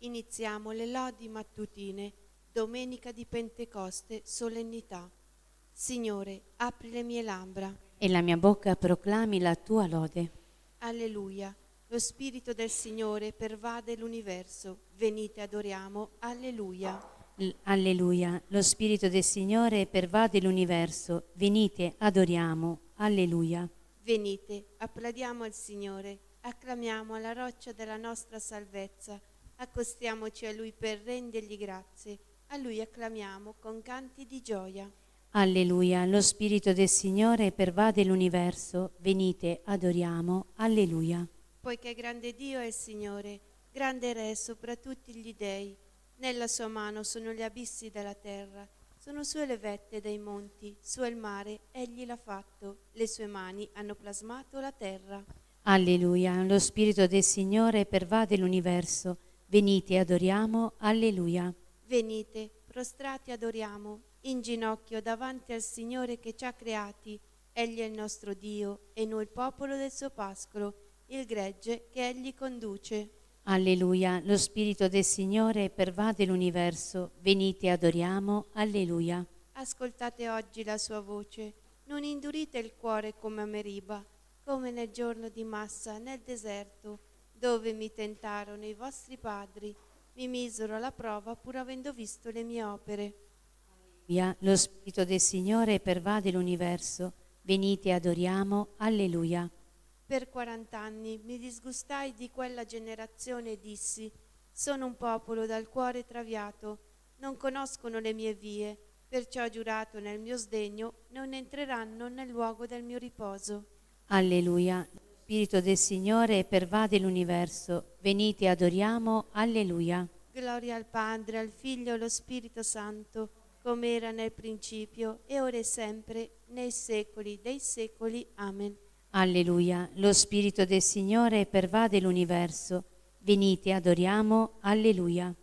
Iniziamo le lodi mattutine, domenica di Pentecoste, solennità. Signore, apri le mie labbra. E la mia bocca proclami la tua lode. Alleluia. Lo Spirito del Signore pervade l'universo. Venite, adoriamo. Alleluia. Alleluia. Lo Spirito del Signore pervade l'universo. Venite, adoriamo. Alleluia. Venite, applaudiamo al Signore, acclamiamo alla roccia della nostra salvezza, accostiamoci a Lui per rendergli grazie, a Lui acclamiamo con canti di gioia. Alleluia. Lo Spirito del Signore pervade l'universo. Venite, adoriamo. Alleluia. Poiché grande Dio è il Signore, grande Re sopra tutti gli dei, nella sua mano sono gli abissi della terra, sono sue le vette dei monti, su il mare egli l'ha fatto, le sue mani hanno plasmato la terra. Alleluia. Lo Spirito del Signore pervade l'universo. Venite, adoriamo. Alleluia. Venite, prostrati adoriamo, in ginocchio davanti al Signore che ci ha creati. Egli è il nostro Dio e noi il popolo del suo pascolo, il gregge che egli conduce. Alleluia. Lo Spirito del Signore pervade l'universo. Venite, adoriamo. Alleluia. Ascoltate oggi la sua voce, non indurite il cuore come a Meriba, come nel giorno di Massa nel deserto, dove mi tentarono i vostri padri, mi misero alla prova pur avendo visto le mie opere. Alleluia. Lo Spirito del Signore pervade l'universo. Venite, adoriamo. Alleluia. Per 40 anni mi disgustai di quella generazione e dissi: sono un popolo dal cuore traviato, non conoscono le mie vie, perciò ho giurato nel mio sdegno, non entreranno nel luogo del mio riposo. Alleluia. Lo Spirito del Signore pervade l'universo. Venite, adoriamo. Alleluia. Gloria al Padre, al Figlio e allo Spirito Santo, come era nel principio, e ora e sempre, nei secoli dei secoli. Amen. Alleluia. Lo Spirito del Signore pervade l'universo. Venite, adoriamo. Alleluia.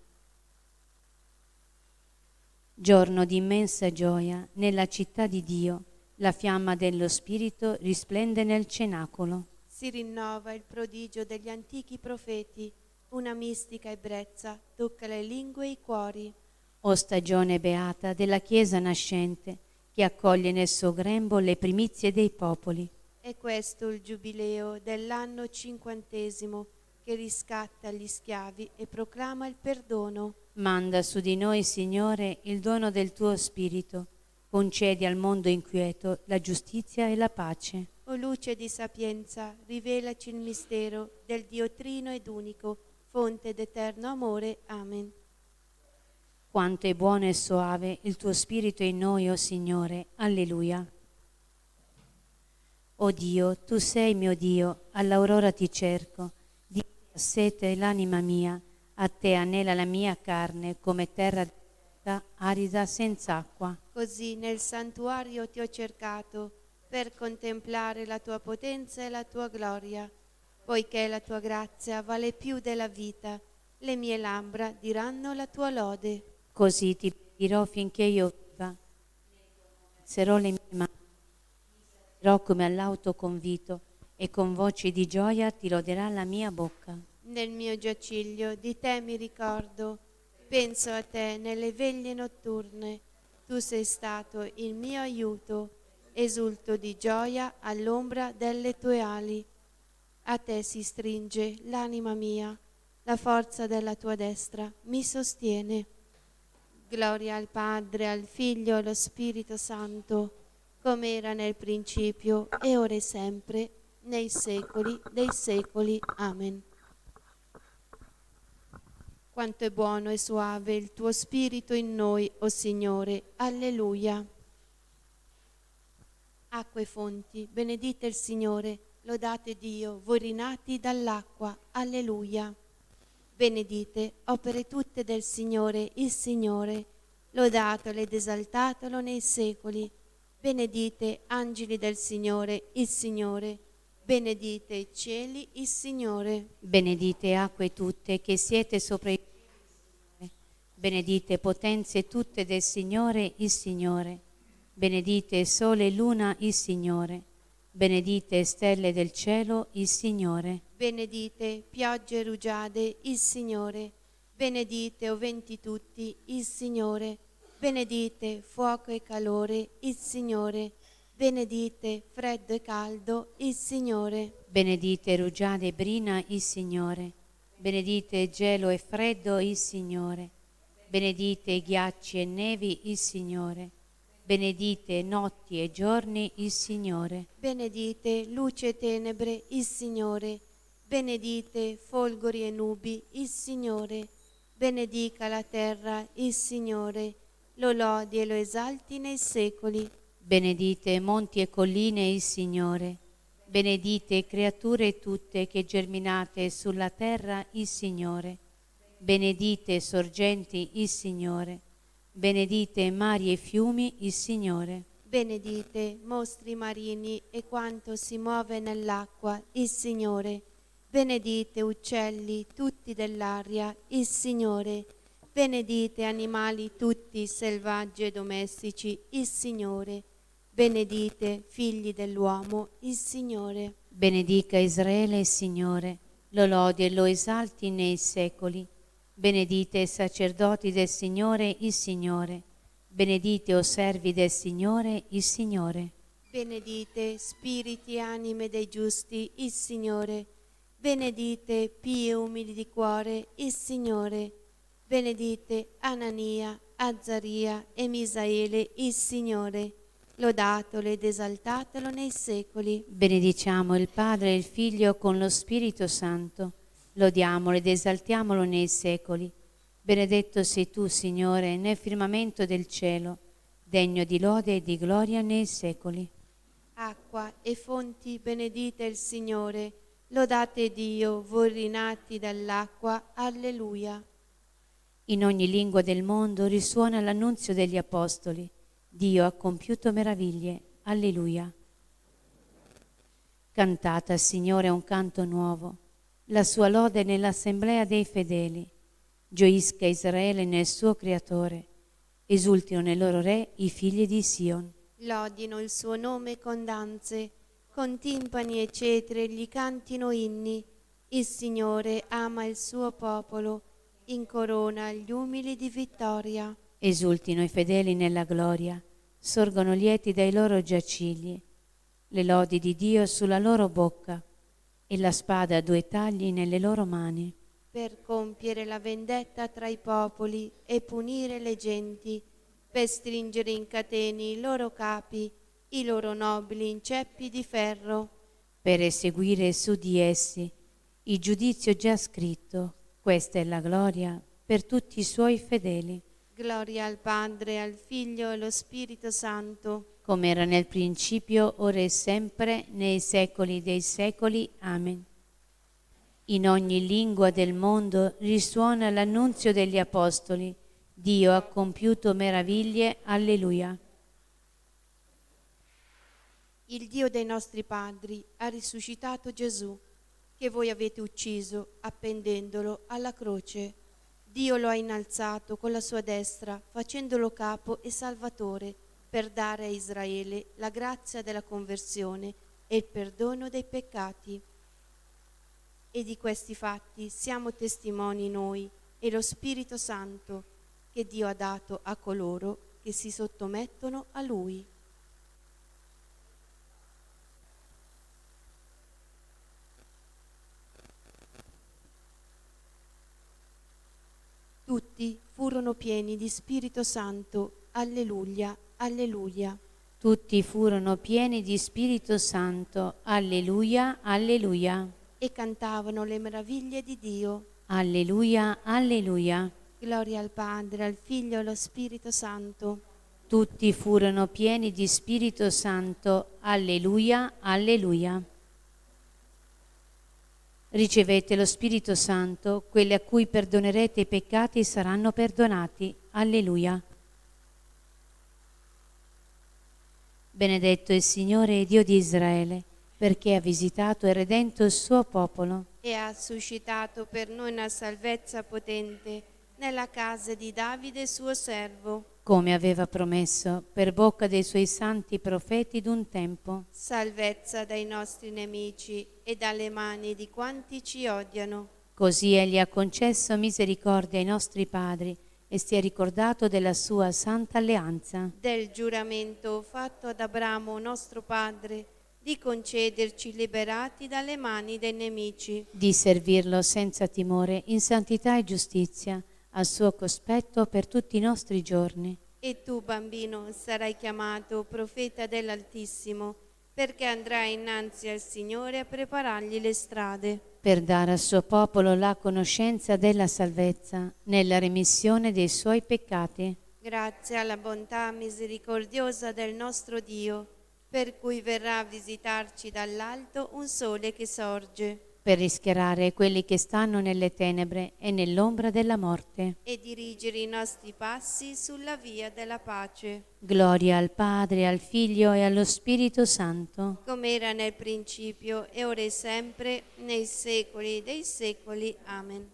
Giorno di immensa gioia nella città di Dio. La fiamma dello Spirito risplende nel cenacolo. Si rinnova il prodigio degli antichi profeti, una mistica ebbrezza tocca le lingue e i cuori. O stagione beata della Chiesa nascente, che accoglie nel suo grembo le primizie dei popoli. È questo il giubileo dell'anno 50° che riscatta gli schiavi e proclama il perdono. Manda su di noi, Signore, il dono del tuo Spirito. Concedi al mondo inquieto la giustizia e la pace. O luce di sapienza, rivelaci il mistero del Dio trino ed unico, fonte d'eterno amore. Amen. Quanto è buono e soave il tuo Spirito in noi, o Signore. Alleluia. O Dio, tu sei mio Dio, all'aurora ti cerco, di te sete l'anima mia, a te anela la mia carne, come terra deserta, arida senza acqua. Così nel santuario ti ho cercato, per contemplare la tua potenza e la tua gloria. Poiché la tua grazia vale più della vita, le mie labbra diranno la tua lode. Così ti dirò finché io viva, alzerò le mie mani, dirò come all'auto convito, e con voci di gioia ti loderà la mia bocca. Nel mio giaciglio di te mi ricordo, penso a te nelle veglie notturne. Tu sei stato il mio aiuto, esulto di gioia all'ombra delle tue ali. A te si stringe l'anima mia, la forza della tua destra mi sostiene. Gloria al Padre, al Figlio e allo Spirito Santo, come era nel principio e ora e sempre, nei secoli dei secoli. Amen. Quanto è buono e suave il tuo Spirito in noi, o Signore. Alleluia. Acque e fonti, benedite il Signore, lodate Dio, voi rinati dall'acqua. Alleluia. Benedite, opere tutte del Signore, il Signore, lodatelo ed esaltatelo nei secoli. Benedite, angeli del Signore, il Signore, benedite i cieli, il Signore. Benedite acque tutte che siete sopra i cieli, benedite potenze tutte del Signore, il Signore. Benedite sole e luna, il Signore. Benedite stelle del cielo, il Signore. Benedite piogge e rugiade, il Signore. benedite o venti tutti, il Signore, benedite fuoco e calore, il Signore, benedite freddo e caldo, il Signore, Benedite rugiada e brina, il Signore. Benedite gelo e freddo, il Signore. Benedite ghiacci e nevi, il Signore. Benedite notti e giorni, il Signore. benedite luce e tenebre, il Signore, benedite folgori e nubi, il Signore, benedica la terra, il Signore, lo lodi e lo esalti nei secoli. Benedite monti e colline, il Signore. Benedite creature tutte che germinate sulla terra, il Signore. Benedite sorgenti, il Signore. Benedite mari e fiumi, il Signore. Benedite mostri marini e quanto si muove nell'acqua, il Signore. Benedite uccelli tutti dell'aria, il Signore. Benedite animali tutti selvaggi e domestici, il Signore. Benedite figli dell'uomo, il Signore. Benedica Israele, il Signore. Lo lodi e lo esalti nei secoli. Benedite i sacerdoti del Signore, il Signore. Benedite o servi del Signore, il Signore. Benedite spiriti e anime dei giusti, il Signore. Benedite pii e umili di cuore, il Signore. Benedite Anania, Azzaria e Misaele, il Signore. Lodatelo ed esaltatelo nei secoli. Benediciamo il Padre e il Figlio con lo Spirito Santo. Lodiamolo ed esaltiamolo nei secoli. Benedetto sei tu, Signore, nel firmamento del cielo, degno di lode e di gloria nei secoli. Acqua e fonti, benedite il Signore. Lodate Dio, voi rinati dall'acqua. Alleluia. In ogni lingua del mondo risuona l'annunzio degli Apostoli. Dio ha compiuto meraviglie. Alleluia. Cantate al Signore un canto nuovo, la sua lode nell'assemblea dei fedeli. Gioisca Israele nel suo Creatore, esultino nel loro Re i figli di Sion. Lodino il suo nome con danze, con timpani e cetre gli cantino inni. Il Signore ama il suo popolo, incorona gli umili di vittoria. Esultino i fedeli nella gloria, sorgono lieti dai loro giacigli. Le lodi di Dio sulla loro bocca e la spada a due tagli nelle loro mani. Per compiere la vendetta tra i popoli e punire le genti, per stringere in catene i loro capi, i loro nobili in ceppi di ferro. Per eseguire su di essi il giudizio già scritto. Questa è la gloria per tutti i suoi fedeli. Gloria al Padre, al Figlio e allo Spirito Santo, come era nel principio, ora e sempre, nei secoli dei secoli. Amen. In ogni lingua del mondo risuona l'annunzio degli Apostoli. Dio ha compiuto meraviglie. Alleluia. il Dio dei nostri padri ha risuscitato Gesù, che voi avete ucciso appendendolo alla croce. Dio lo ha innalzato con la sua destra, facendolo capo e salvatore, per dare a Israele la grazia della conversione e il perdono dei peccati. E di questi fatti siamo testimoni noi e lo Spirito Santo che Dio ha dato a coloro che si sottomettono a Lui. Tutti furono pieni di Spirito Santo. Alleluia, alleluia. Tutti furono pieni di Spirito Santo. Alleluia, alleluia. E cantavano le meraviglie di Dio. Alleluia, alleluia. Gloria al Padre, al Figlio e allo Spirito Santo. Tutti furono pieni di Spirito Santo. Alleluia, alleluia. Ricevete lo Spirito Santo, quelli a cui perdonerete i peccati saranno perdonati. Alleluia. Benedetto il Signore Dio di Israele, perché ha visitato e redento il suo popolo. E ha suscitato per noi una salvezza potente nella casa di Davide suo servo, come aveva promesso per bocca dei suoi santi profeti d'un tempo. salvezza dai nostri nemici e dalle mani di quanti ci odiano, Così egli ha concesso misericordia ai nostri padri e si è ricordato della sua santa alleanza. Del giuramento fatto ad Abramo nostro padre di concederci liberati dalle mani dei nemici, Di servirlo senza timore, in santità e giustizia, al suo cospetto per tutti i nostri giorni. e tu, bambino, sarai chiamato profeta dell'Altissimo, perché andrai innanzi al Signore a preparargli le strade, Per dare al suo popolo la conoscenza della salvezza, nella remissione dei suoi peccati. grazie alla bontà misericordiosa del nostro Dio, per cui verrà a visitarci dall'alto un sole che sorge, Per rischiarare quelli che stanno nelle tenebre e nell'ombra della morte. e dirigere i nostri passi sulla via della pace, Gloria al Padre, al Figlio e allo Spirito Santo. come era nel principio e ora e sempre, nei secoli dei secoli. Amen.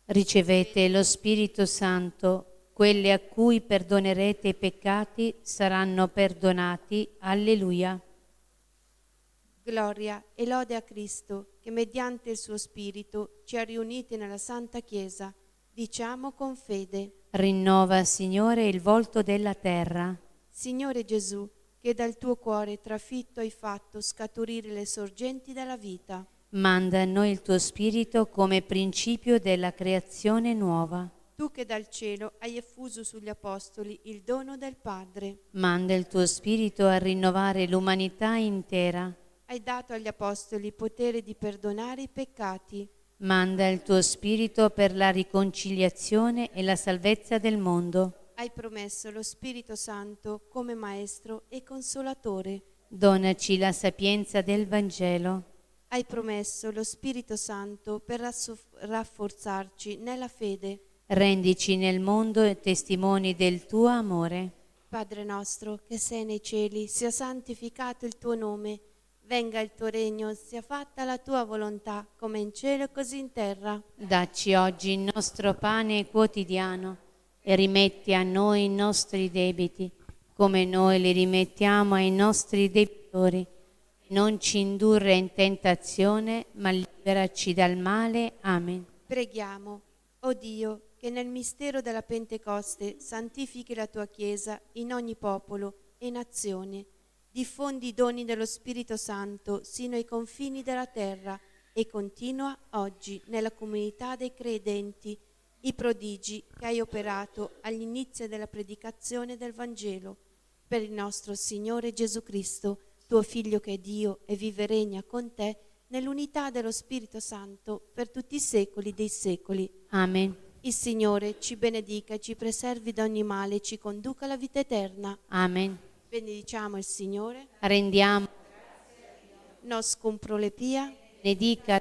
Ricevete lo Spirito Santo, quelli a cui perdonerete i peccati saranno perdonati. Alleluia. Gloria e lode a Cristo, che mediante il suo Spirito ci ha riuniti nella Santa Chiesa. Diciamo con fede: Rinnova, Signore, il volto della terra. Signore Gesù, che dal tuo cuore trafitto hai fatto scaturire le sorgenti della vita, Manda a noi il tuo Spirito come principio della creazione nuova. tu che dal cielo hai effuso sugli Apostoli il dono del Padre, Manda il tuo Spirito a rinnovare l'umanità intera. hai dato agli Apostoli potere di perdonare i peccati, Manda il tuo Spirito per la riconciliazione e la salvezza del mondo. hai promesso lo Spirito Santo come Maestro e Consolatore, Donaci la sapienza del Vangelo. hai promesso lo Spirito Santo per rafforzarci nella fede. Rendici nel mondo testimoni del tuo amore. Padre nostro che sei nei cieli, sia santificato il tuo nome, venga il tuo regno, sia fatta la tua volontà, come in cielo e così in terra. Dacci oggi il nostro pane quotidiano e rimetti a noi i nostri debiti, come noi li rimettiamo ai nostri debitori. Non ci indurre in tentazione, ma liberaci dal male. Amen. Preghiamo, o Dio, che nel mistero della Pentecoste santifichi la tua Chiesa in ogni popolo e nazione, diffondi i doni dello Spirito Santo sino ai confini della terra e continua oggi nella comunità dei credenti i prodigi che hai operato all'inizio della predicazione del Vangelo, per il nostro Signore Gesù Cristo, tuo Figlio che è Dio e vive e regna con te nell'unità dello Spirito Santo per tutti i secoli dei secoli. Amen. Il Signore ci benedica e ci preservi da ogni male e ci conduca alla vita eterna. Amen. Benediciamo il Signore, Rendiamo, nos cum prolepia, ne dica.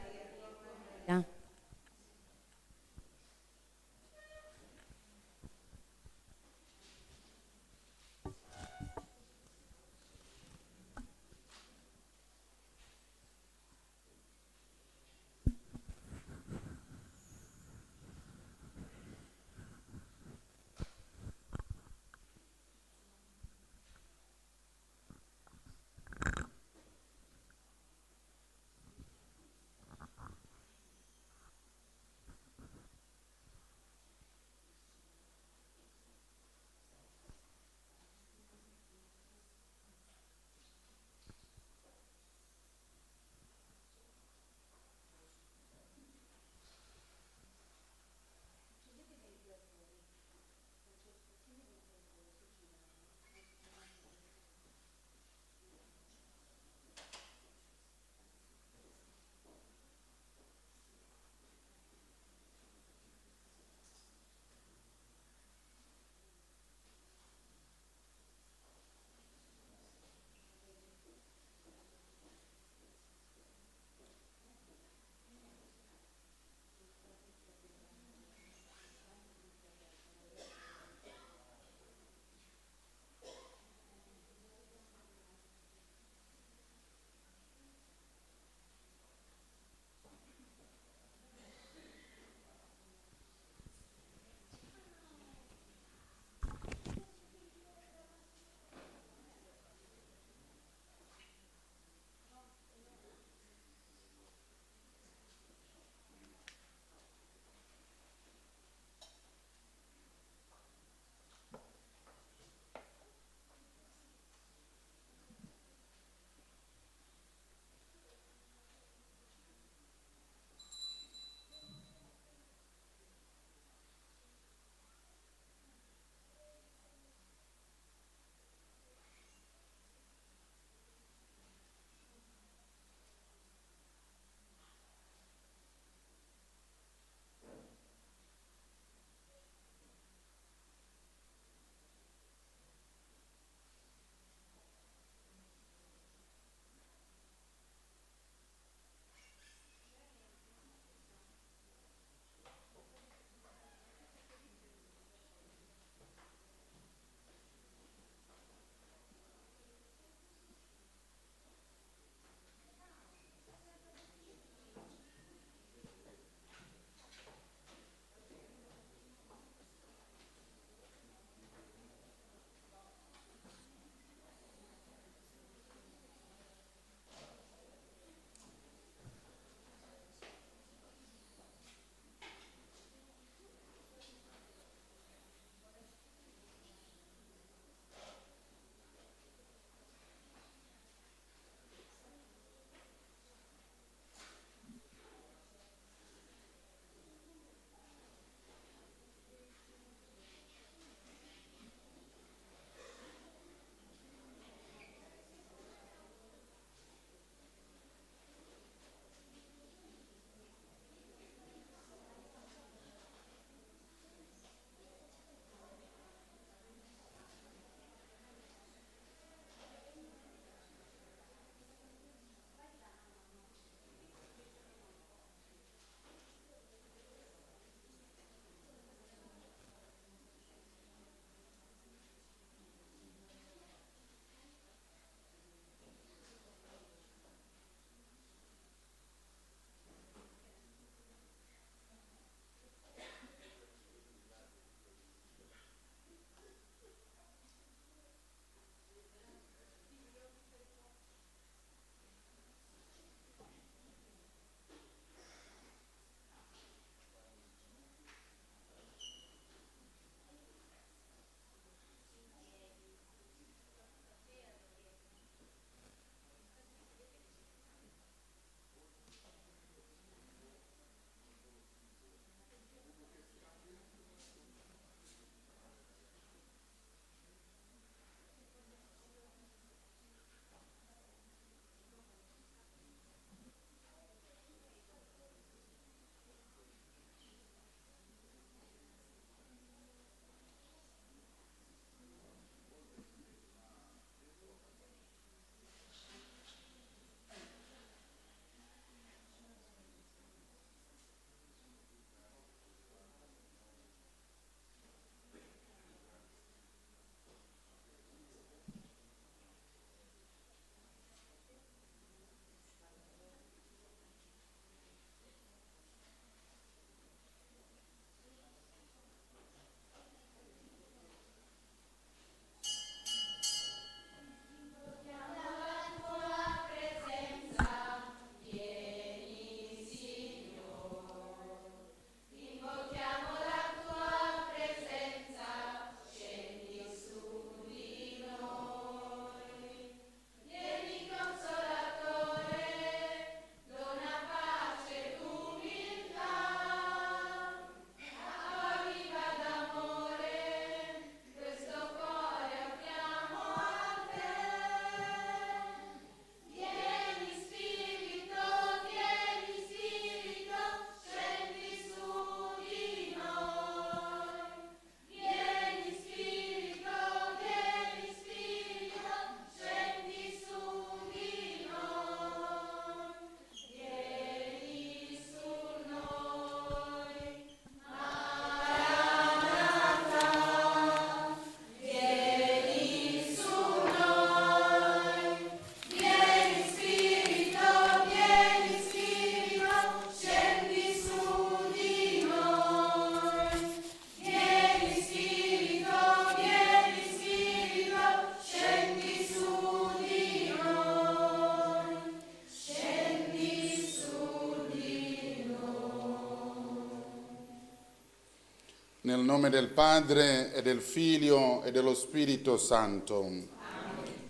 Nel nome del Padre e del Figlio e dello Spirito Santo. Amen.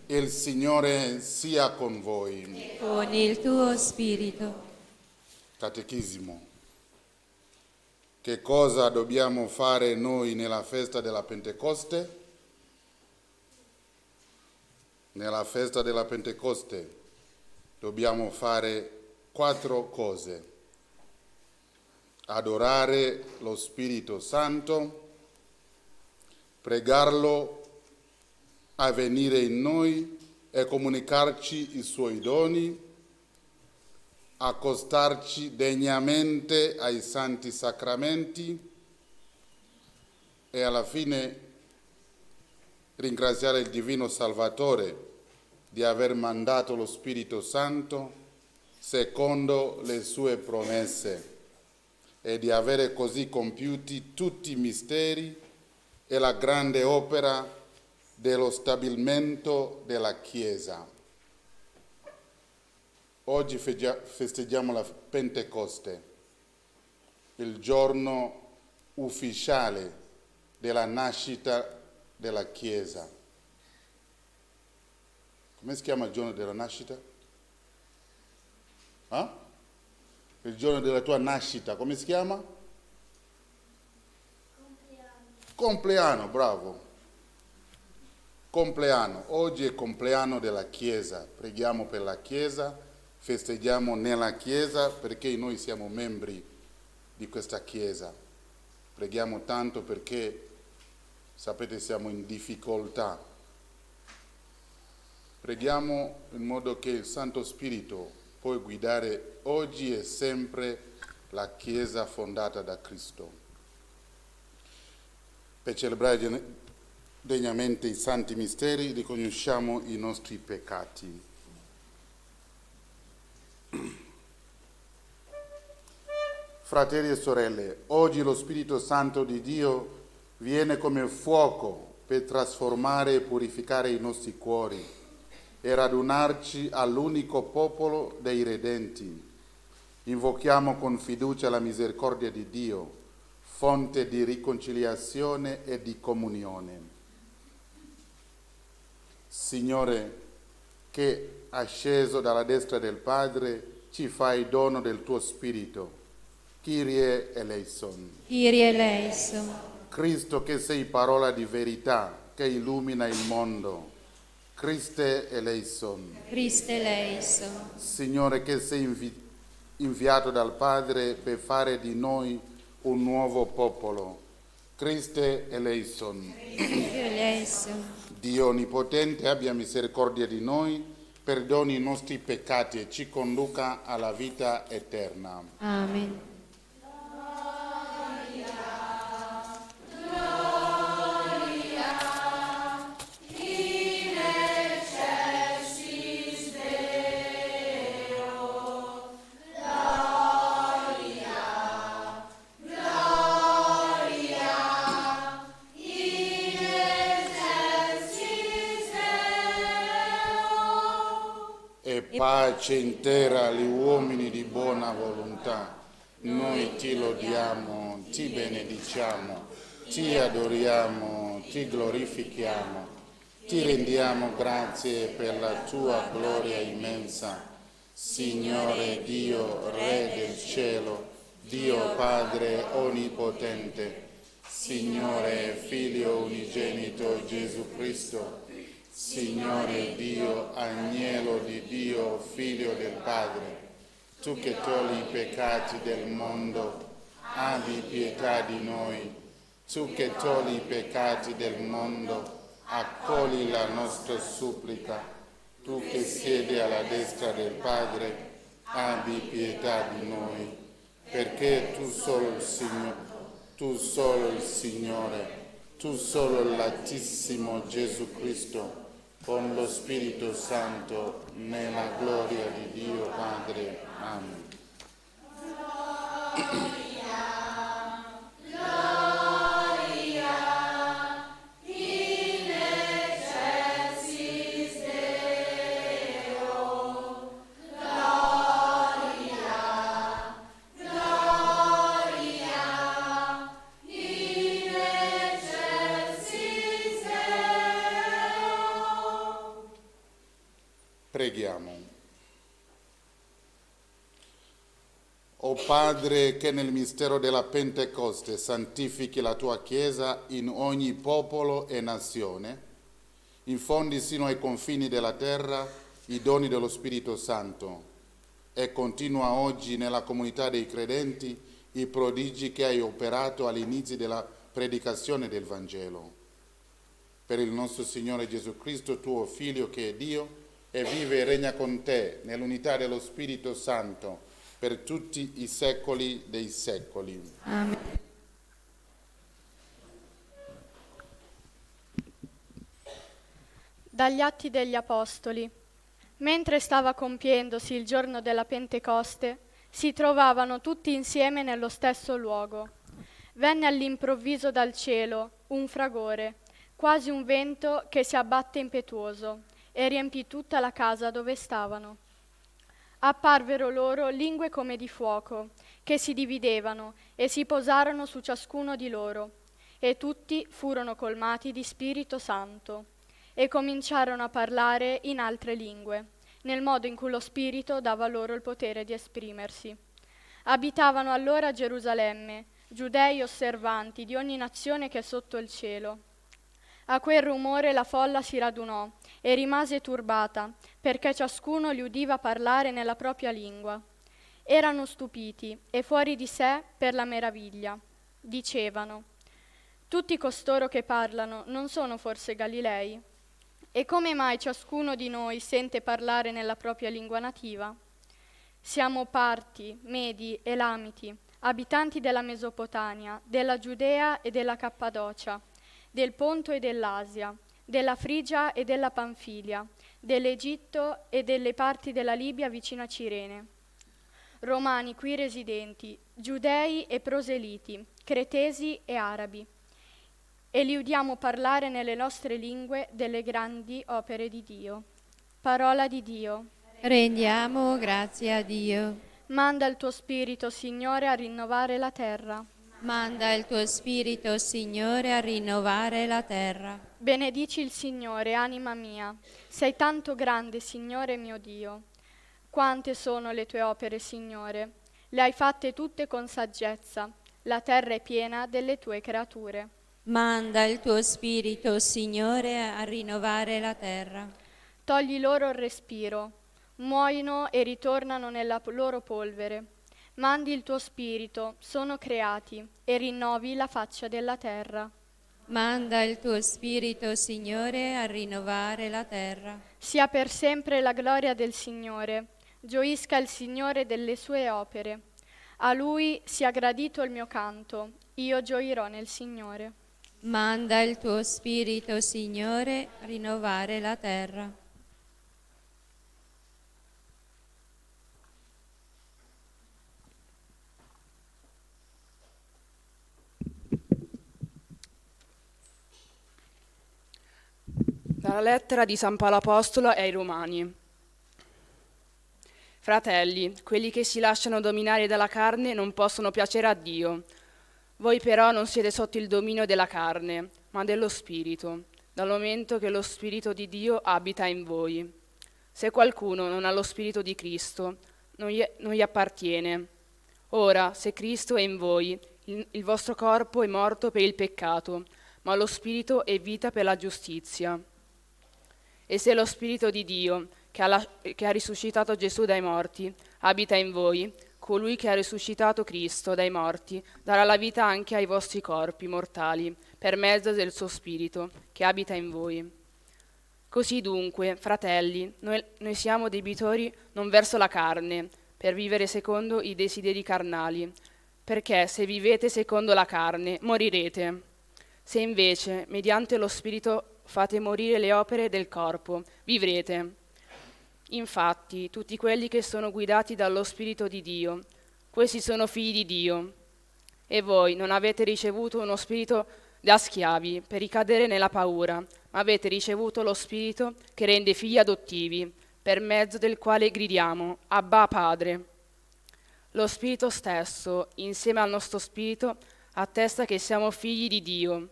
Il Signore sia con voi. Con il tuo spirito. Catechismo. Che cosa dobbiamo fare noi nella festa della Pentecoste? Nella festa della Pentecoste dobbiamo fare 4 cose. Adorare lo Spirito Santo, pregarlo a venire in noi e comunicarci i suoi doni, accostarci degnamente ai santi sacramenti e alla fine ringraziare il Divino Salvatore di aver mandato lo Spirito Santo secondo le sue promesse e di avere così compiuti tutti i misteri e la grande opera dello stabilimento della Chiesa. Oggi festeggiamo la Pentecoste, il giorno ufficiale della nascita della Chiesa. Come si chiama il giorno della nascita? Il giorno della tua nascita, come si chiama? Compleanno, bravo. Compleanno. Oggi è compleanno della Chiesa. Preghiamo per la Chiesa, festeggiamo nella Chiesa perché noi siamo membri di questa Chiesa. Preghiamo tanto perché, sapete, siamo in difficoltà. Preghiamo in modo che il Santo Spirito può guidare oggi e sempre la Chiesa fondata da Cristo. Per celebrare degnamente i santi misteri riconosciamo i nostri peccati. Fratelli e sorelle, oggi lo Spirito Santo di Dio viene come fuoco per trasformare e purificare i nostri cuori e radunarci all'unico popolo dei redenti. Invochiamo con fiducia la misericordia di Dio, fonte di riconciliazione e di comunione. Signore, che asceso dalla destra del Padre, ci fai dono del tuo Spirito. Kyrie eleison. Kyrie eleison. Cristo, che sei parola di verità, che illumina il mondo. Christe eleison. Christe eleison. Signore, che sei inviato dal Padre per fare di noi un nuovo popolo. Christe eleison. Kyrie eleison. Dio Onnipotente abbia misericordia di noi, perdoni i nostri peccati e ci conduca alla vita eterna. Amen. Pace intera agli uomini di buona volontà. Noi ti lodiamo, ti benediciamo, ti adoriamo, ti glorifichiamo, ti rendiamo grazie per la tua gloria immensa. Signore Dio, Re del cielo, Dio Padre onnipotente, Signore Figlio unigenito Gesù Cristo, Signore Dio, Agnello di Dio, Figlio del Padre, tu che togli i peccati del mondo, abbi pietà di noi. Tu che togli i peccati del mondo, accogli la nostra supplica. Tu che siedi alla destra del Padre, abbi pietà di noi. Perché tu solo il Signore, tu solo l'Altissimo Gesù Cristo, con lo Spirito Santo, nella gloria di Dio Padre. Amen. Preghiamo. O Padre, che nel mistero della Pentecoste santifichi la tua Chiesa in ogni popolo e nazione, infondi sino ai confini della terra i doni dello Spirito Santo e continua oggi nella comunità dei credenti i prodigi che hai operato all'inizio della predicazione del Vangelo. Per il nostro Signore Gesù Cristo, tuo Figlio, che è Dio, e vive e regna con te nell'unità dello Spirito Santo, per tutti i secoli dei secoli. Amen. Dagli Atti degli Apostoli. Mentre stava compiendosi il giorno della Pentecoste, si trovavano tutti insieme nello stesso luogo. Venne all'improvviso dal cielo un fragore, quasi un vento che si abbatte impetuoso, e riempì tutta la casa dove stavano. Apparvero loro lingue come di fuoco, che si dividevano e si posarono su ciascuno di loro, e tutti furono colmati di Spirito Santo, e cominciarono a parlare in altre lingue, nel modo in cui lo Spirito dava loro il potere di esprimersi. Abitavano allora a Gerusalemme, giudei osservanti di ogni nazione che è sotto il cielo. A quel rumore la folla si radunò e rimase turbata, perché ciascuno li udiva parlare nella propria lingua. Erano stupiti e fuori di sé per la meraviglia. Dicevano: tutti costoro che parlano non sono forse Galilei? E come mai ciascuno di noi sente parlare nella propria lingua nativa? Siamo Parti, Medi, Elamiti, abitanti della Mesopotamia, della Giudea e della Cappadocia, del Ponto e dell'Asia, della Frigia e della Panfilia, dell'Egitto e delle parti della Libia vicino a Cirene. Romani qui residenti, giudei e proseliti, cretesi e arabi. E li udiamo parlare nelle nostre lingue delle grandi opere di Dio. Parola di Dio. Rendiamo grazie a Dio. Manda il tuo Spirito, Signore, a rinnovare la terra. Manda il tuo Spirito, Signore, a rinnovare la terra. Benedici il Signore, anima mia. Sei tanto grande, Signore mio Dio. Quante sono le tue opere, Signore? Le hai fatte tutte con saggezza. La terra è piena delle tue creature. Manda il tuo Spirito, Signore, a rinnovare la terra. Togli loro il respiro. Muoiono e ritornano nella loro polvere. Mandi il tuo Spirito, sono creati, e rinnovi la faccia della terra. Manda il tuo Spirito, Signore, a rinnovare la terra. Sia per sempre la gloria del Signore. Gioisca il Signore delle sue opere. A Lui sia gradito il mio canto. Io gioirò nel Signore. Manda il tuo Spirito, Signore, a rinnovare la terra. Dalla lettera di San Paolo Apostolo ai Romani. Fratelli, quelli che si lasciano dominare dalla carne non possono piacere a Dio. Voi però non siete sotto il dominio della carne, ma dello Spirito, dal momento che lo Spirito di Dio abita in voi. Se qualcuno non ha lo Spirito di Cristo, non gli appartiene. Ora, se Cristo è in voi, il vostro corpo è morto per il peccato, ma lo Spirito è vita per la giustizia. E se lo Spirito di Dio, che ha risuscitato Gesù dai morti, abita in voi, colui che ha risuscitato Cristo dai morti darà la vita anche ai vostri corpi mortali, per mezzo del suo Spirito, che abita in voi. Così dunque, fratelli, noi siamo debitori non verso la carne, per vivere secondo i desideri carnali, perché se vivete secondo la carne, morirete. Se invece, mediante lo Spirito, fate morire le opere del corpo, vivrete. Infatti, tutti quelli che sono guidati dallo Spirito di Dio, questi sono figli di Dio. E voi non avete ricevuto uno spirito da schiavi per ricadere nella paura, ma avete ricevuto lo Spirito che rende figli adottivi, per mezzo del quale gridiamo, Abba Padre. Lo Spirito stesso, insieme al nostro Spirito, attesta che siamo figli di Dio.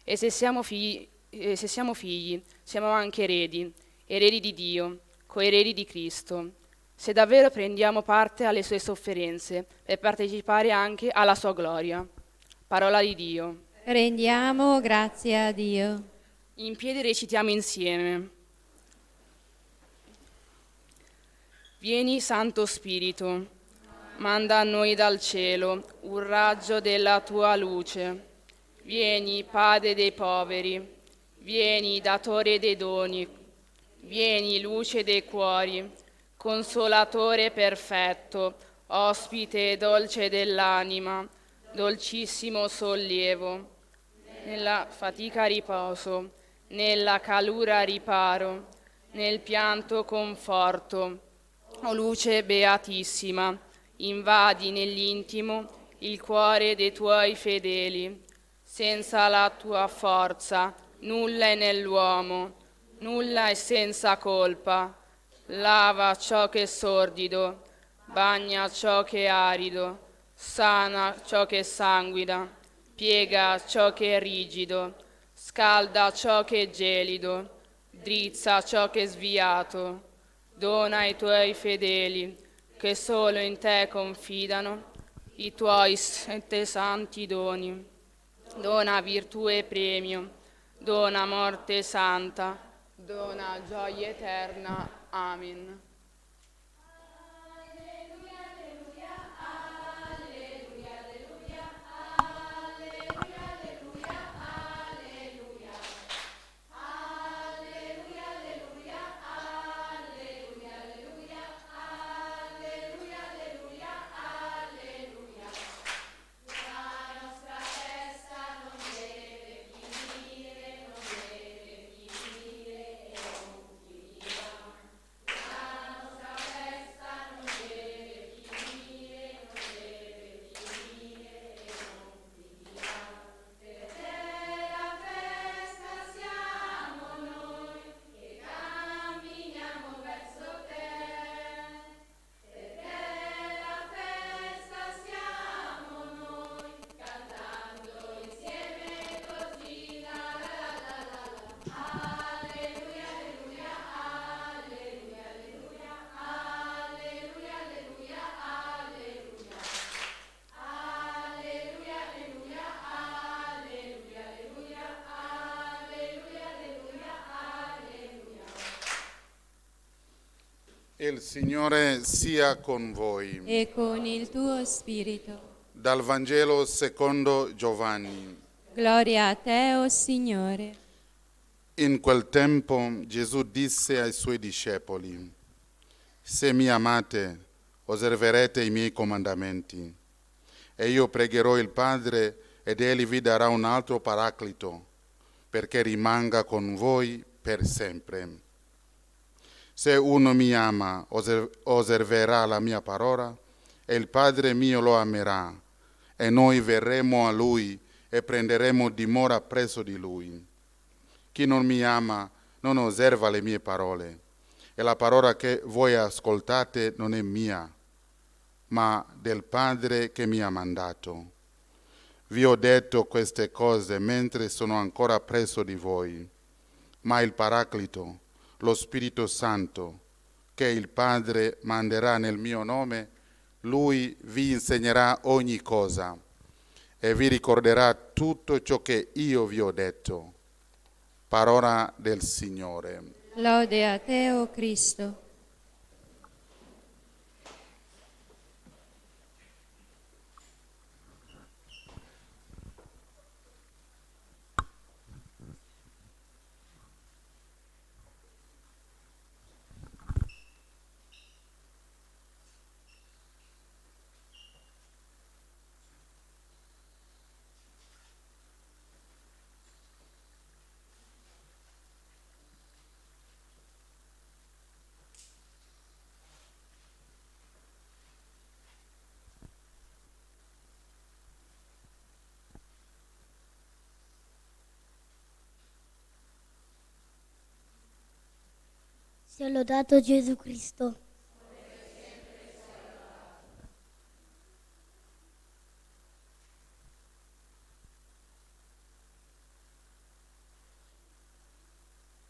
E se siamo figli, siamo anche eredi di Dio, coeredi di Cristo, se davvero prendiamo parte alle sue sofferenze per partecipare anche alla sua gloria. Parola di Dio. Rendiamo grazie a Dio. In piedi recitiamo insieme. Vieni Santo Spirito, manda a noi dal cielo un raggio della tua luce. Vieni Padre dei poveri, vieni Datore dei doni, vieni luce dei cuori, Consolatore perfetto, ospite dolce dell'anima, dolcissimo sollievo. Nella fatica riposo, nella calura riparo, nel pianto conforto. O luce beatissima, invadi nell'intimo il cuore dei tuoi fedeli. Senza la tua forza nulla è nell'uomo, nulla è senza colpa. Lava ciò che è sordido, bagna ciò che è arido, sana ciò che sanguina, piega ciò che è rigido, scalda ciò che è gelido, drizza ciò che è sviato. Dona ai tuoi fedeli, che solo in te confidano, i tuoi sette santi doni. Dona virtù e premio, dona morte santa, dona gioia eterna. Amen. Il Signore sia con voi. E con il tuo spirito. Dal Vangelo secondo Giovanni. Gloria a te, o Signore. In quel tempo Gesù disse ai suoi discepoli: Se mi amate, osserverete i miei comandamenti. E io pregherò il Padre ed egli vi darà un altro paraclito, perché rimanga con voi per sempre. Se uno mi ama, osserverà la mia parola, e il Padre mio lo amerà, e noi verremo a lui e prenderemo dimora presso di lui. Chi non mi ama non osserva le mie parole, e la parola che voi ascoltate non è mia, ma del Padre che mi ha mandato. Vi ho detto queste cose mentre sono ancora presso di voi, ma il Paraclito, lo Spirito Santo, che il Padre manderà nel mio nome, lui vi insegnerà ogni cosa e vi ricorderà tutto ciò che io vi ho detto. Parola del Signore. Lode a te, o Cristo. Sia lodato Gesù Cristo.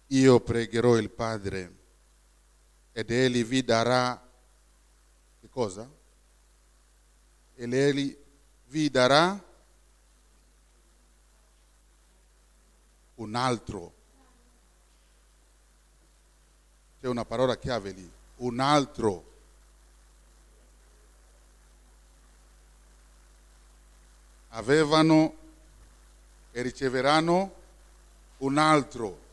Io pregherò il Padre ed egli vi darà che cosa? Ed egli vi darà un altro. C'è una parola chiave lì, un altro. Avevano e riceveranno un altro.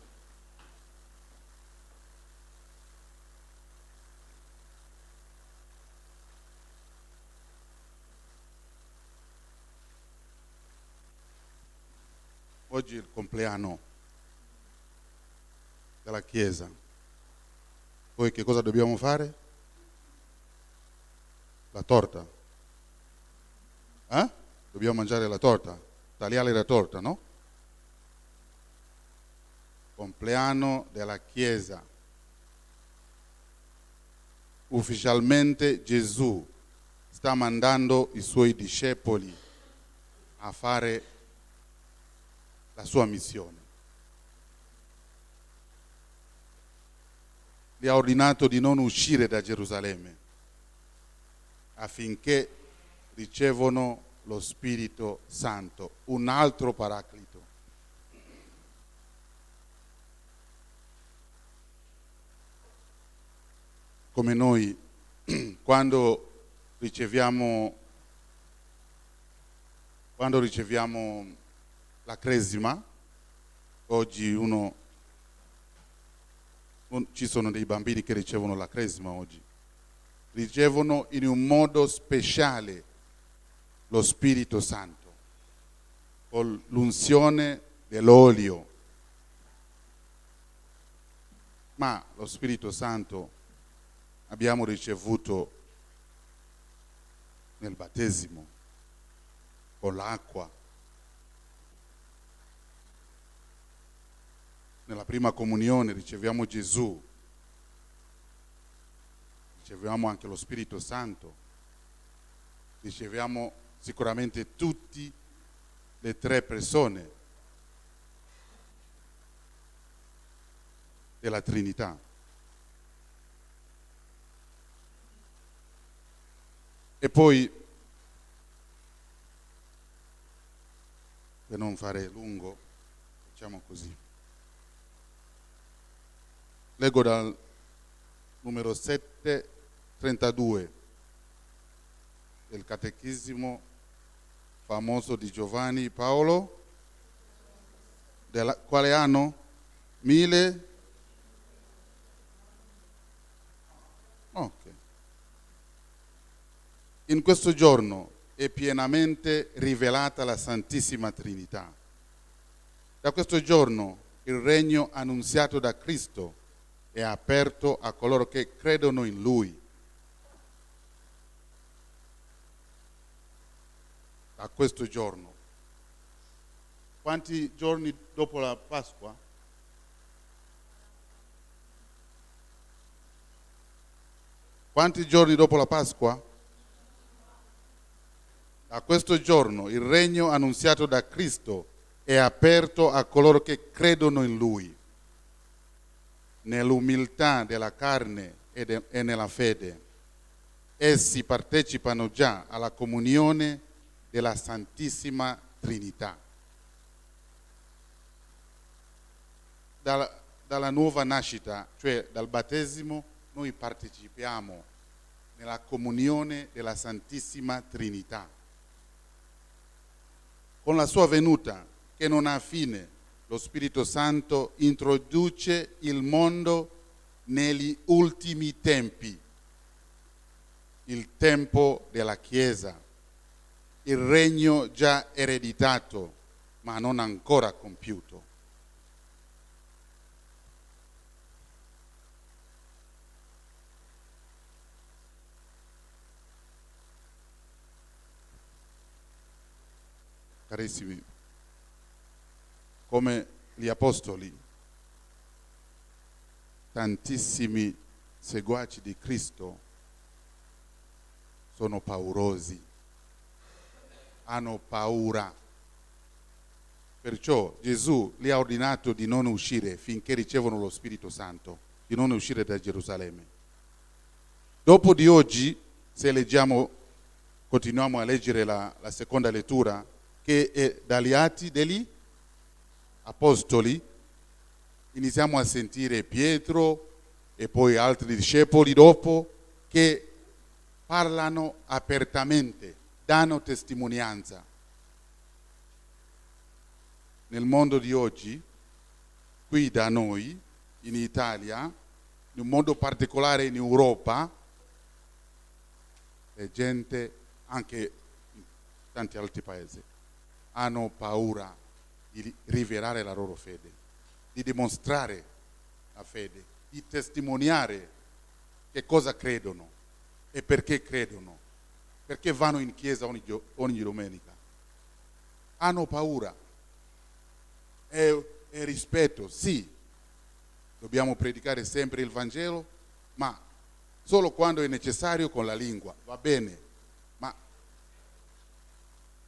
Oggi è il compleanno della Chiesa. Poi che cosa dobbiamo fare? La torta. Dobbiamo mangiare la torta, tagliare la torta, no? Compleanno della Chiesa. Ufficialmente Gesù sta mandando i suoi discepoli a fare la sua missione. Gli ha ordinato di non uscire da Gerusalemme affinché ricevono lo Spirito Santo, un altro paraclito. Come noi quando riceviamo la cresima, oggi ci sono dei bambini che ricevono la cresima oggi, ricevono in un modo speciale lo Spirito Santo, con l'unzione dell'olio. Ma lo Spirito Santo abbiamo ricevuto nel battesimo, con l'acqua. Nella prima comunione riceviamo Gesù, riceviamo anche lo Spirito Santo, riceviamo sicuramente tutte le tre persone della Trinità. E poi, per non fare lungo, facciamo così. Leggo dal numero 732 del Catechismo famoso di Giovanni Paolo. Quale anno? 1000? Ok. In questo giorno è pienamente rivelata la Santissima Trinità. Da questo giorno il regno annunziato da Cristo è aperto a coloro che credono in Lui. Da questo giorno. Quanti giorni dopo la Pasqua? Quanti giorni dopo la Pasqua? Da questo giorno il regno annunziato da Cristo è aperto a coloro che credono in Lui, nell'umiltà della carne e nella fede. Essi partecipano già alla comunione della Santissima Trinità. Dalla nuova nascita, cioè dal battesimo, noi partecipiamo nella comunione della Santissima Trinità. Con la sua venuta, che non ha fine, lo Spirito Santo introduce il mondo negli ultimi tempi, il tempo della Chiesa, il regno già ereditato, ma non ancora compiuto. Carissimi, come gli apostoli, tantissimi seguaci di Cristo sono paurosi, hanno paura. Perciò Gesù li ha ordinato di non uscire finché ricevono lo Spirito Santo, di non uscire da Gerusalemme. Dopo di oggi, se leggiamo, continuiamo a leggere la seconda lettura, che è dagli Atti degli Apostoli, iniziamo a sentire Pietro e poi altri discepoli dopo che parlano apertamente, danno testimonianza. Nel mondo di oggi, qui da noi, in Italia, in un modo particolare in Europa, la gente, anche in tanti altri paesi, hanno paura di rivelare la loro fede, di dimostrare la fede, di testimoniare che cosa credono e perché credono, perché vanno in chiesa ogni domenica. Hanno paura. E rispetto, sì, dobbiamo predicare sempre il Vangelo, ma solo quando è necessario con la lingua, va bene, ma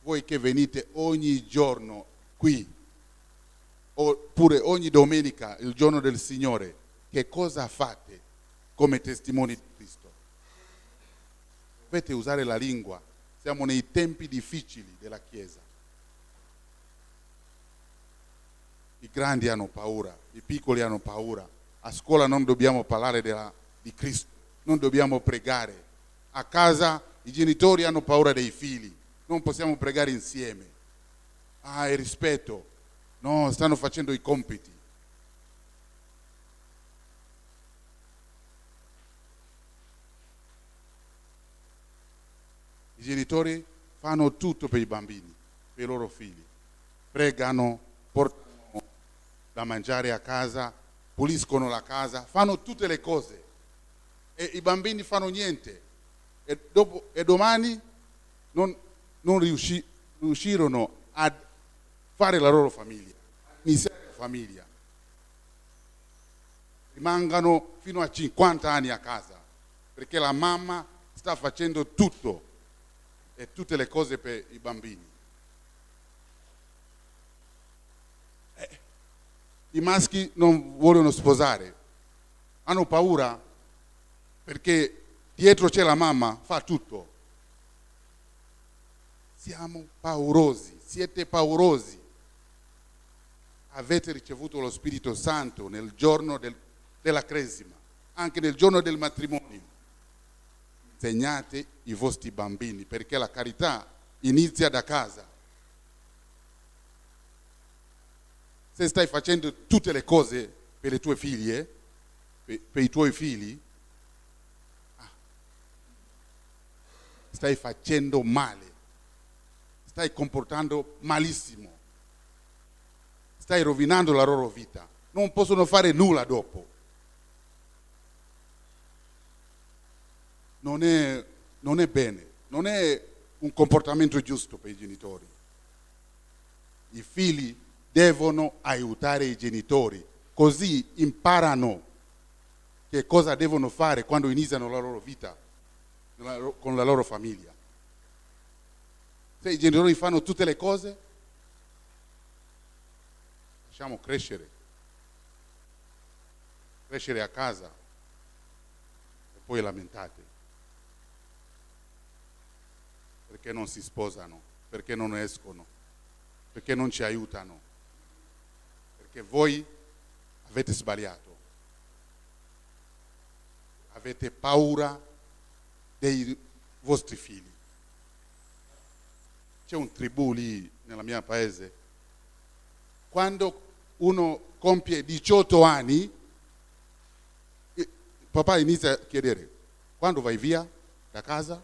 voi che venite ogni giorno qui, oppure ogni domenica, il giorno del Signore, che cosa fate come testimoni di Cristo? Dovete usare la lingua, siamo nei tempi difficili della Chiesa. I grandi hanno paura, i piccoli hanno paura. A scuola non dobbiamo parlare di Cristo, non dobbiamo pregare. A casa i genitori hanno paura dei figli, non possiamo pregare insieme. Il rispetto, no, stanno facendo i compiti. I genitori fanno tutto per i bambini, per i loro figli. Pregano, portano da mangiare a casa, puliscono la casa, fanno tutte le cose e i bambini fanno niente e domani non riuscirono a fare la loro famiglia, a iniziare la famiglia. Rimangano fino a 50 anni a casa perché la mamma sta facendo tutto e tutte le cose per i bambini. I maschi non vogliono sposare, hanno paura perché dietro c'è la mamma, fa tutto. Siamo paurosi, siete paurosi. Avete ricevuto lo Spirito Santo nel giorno della cresima, anche nel giorno del matrimonio. Insegnate i vostri bambini perché la carità inizia da casa. Se stai facendo tutte le cose per le tue figlie, per i tuoi figli, stai facendo male, stai comportando malissimo, stai rovinando la loro vita, non possono fare nulla dopo. Non è bene, non è un comportamento giusto per i genitori. I figli devono aiutare i genitori, così imparano che cosa devono fare quando iniziano la loro vita con la loro famiglia. Se i genitori fanno tutte le cose, lasciamo crescere a casa e poi lamentate perché non si sposano, perché non escono, perché non ci aiutano. Perché voi avete sbagliato, avete paura dei vostri figli. C'è un tribù lì nella mia paese, quando uno compie 18 anni, il papà inizia a chiedere, quando vai via da casa?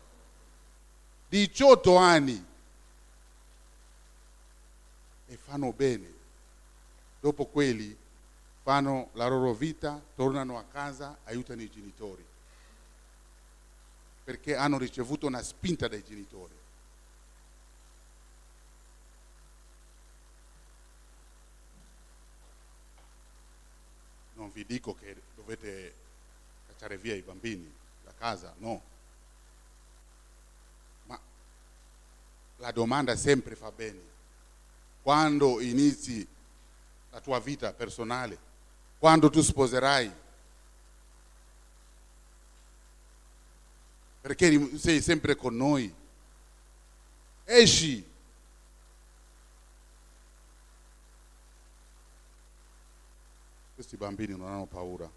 18 anni! E fanno bene. Dopo quelli fanno la loro vita, tornano a casa, aiutano i genitori, perché hanno ricevuto una spinta dai genitori. Non vi dico che dovete cacciare via i bambini da casa, no. Ma la domanda sempre fa bene. Quando inizi la tua vita personale, quando tu sposerai, perché sei sempre con noi. Esci. Questi bambini non hanno paura.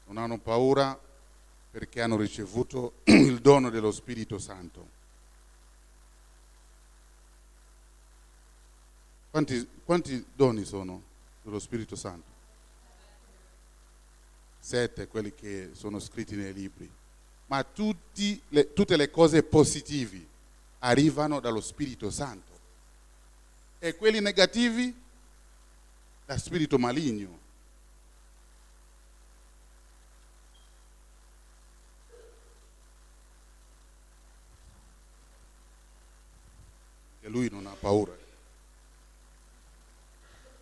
Non hanno paura perché hanno ricevuto il dono dello Spirito Santo. Quanti doni sono dello Spirito Santo? 7, quelli che sono scritti nei libri. Ma tutte le cose positive arrivano dallo Spirito Santo. E quelli negativi da spirito maligno. E lui non ha paura.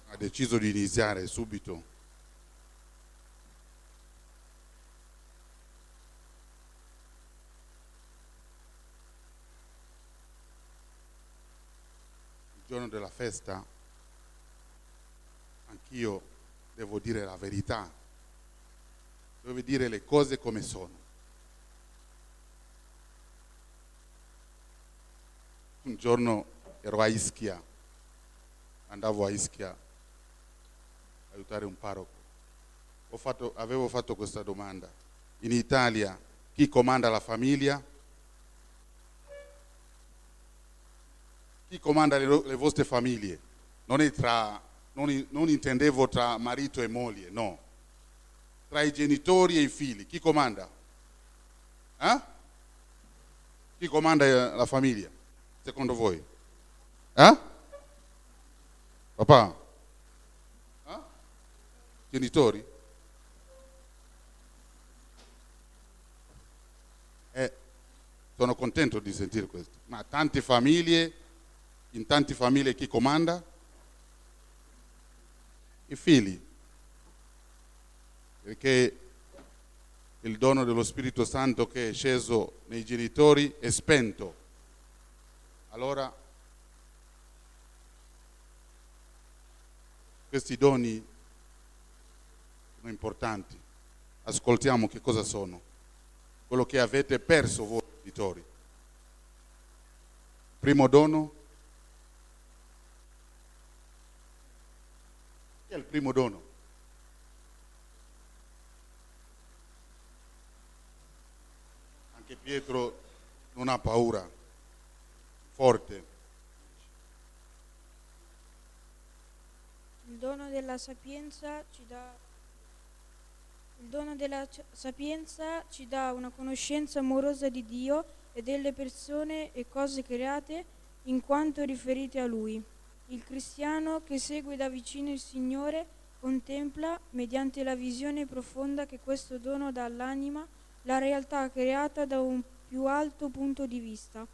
Ha deciso di iniziare subito. Il giorno della festa, anch'io devo dire la verità, devo dire le cose come sono. Un giorno ero a Ischia, andavo a Ischia a aiutare un parroco. Avevo fatto questa domanda: in Italia chi comanda la famiglia? Chi comanda le vostre famiglie? Non intendevo tra marito e moglie, no. Tra i genitori e i figli. Chi comanda? Chi comanda la famiglia, secondo voi? Papà? Genitori? Sono contento di sentire questo. Ma in tante famiglie chi comanda? I figli. Perché il dono dello Spirito Santo che è sceso nei genitori è spento. Allora questi doni sono importanti. Ascoltiamo che cosa sono. Quello che avete perso voi genitori. Primo dono. Che è il primo dono? Anche Pietro non ha paura. Forte. Il dono della sapienza ci dà una conoscenza amorosa di Dio e delle persone e cose create in quanto riferite a Lui. Il cristiano che segue da vicino il Signore contempla, mediante la visione profonda che questo dono dà all'anima, la realtà creata da un più alto punto di vista,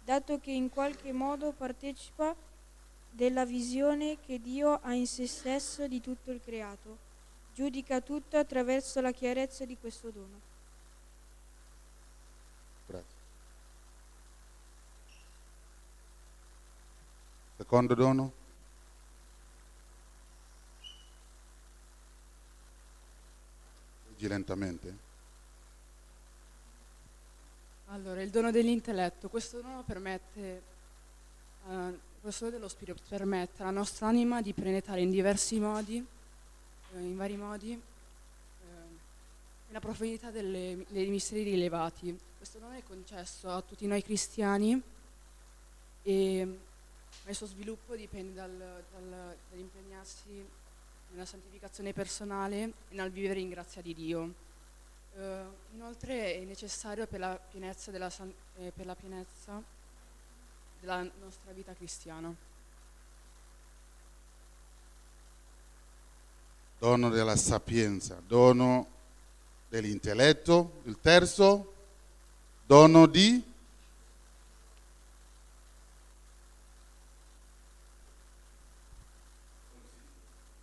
dato che in qualche modo partecipa della visione che Dio ha in se stesso di tutto il creato. Giudica tutto attraverso la chiarezza di questo dono. Grazie. Secondo dono? Leggi lentamente. Allora, il dono dell'intelletto. Questo dono questo dono dello Spirito permette alla nostra anima di penetrare in vari modi, nella profondità dei misteri rilevati. Questo dono è concesso a tutti noi cristiani e il suo sviluppo dipende dall'impegnarsi nella santificazione personale e nel vivere in grazia di Dio. Inoltre è necessario per la pienezza della nostra vita cristiana. Dono della sapienza, dono dell'intelletto. Il terzo, dono di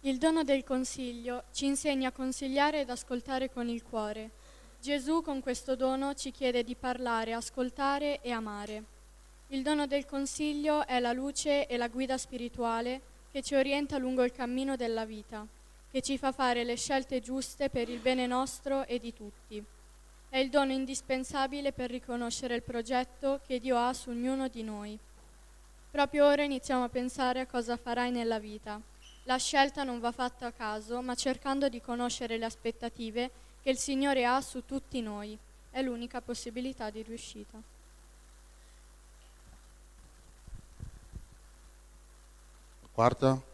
Il dono del consiglio ci insegna a consigliare ed ascoltare con il cuore. Gesù con questo dono ci chiede di parlare, ascoltare e amare. Il dono del consiglio è la luce e la guida spirituale che ci orienta lungo il cammino della vita, che ci fa fare le scelte giuste per il bene nostro e di tutti. È il dono indispensabile per riconoscere il progetto che Dio ha su ognuno di noi. Proprio ora iniziamo a pensare a cosa farai nella vita. La scelta non va fatta a caso, ma cercando di conoscere le aspettative che il Signore ha su tutti noi. È l'unica possibilità di riuscita. Quarta.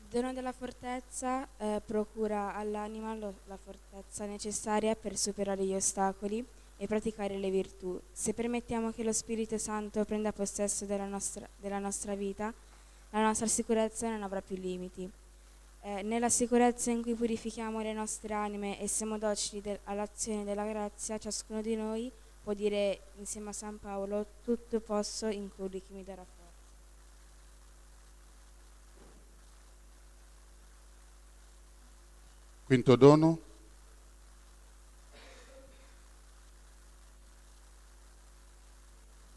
Il dono della fortezza procura all'anima la fortezza necessaria per superare gli ostacoli e praticare le virtù. Se permettiamo che lo Spirito Santo prenda possesso della nostra vita, la nostra sicurezza non avrà più limiti. Nella sicurezza in cui purifichiamo le nostre anime e siamo docili all'azione della grazia, ciascuno di noi può dire insieme a San Paolo: tutto posso in colui che mi darà forza. Quinto dono.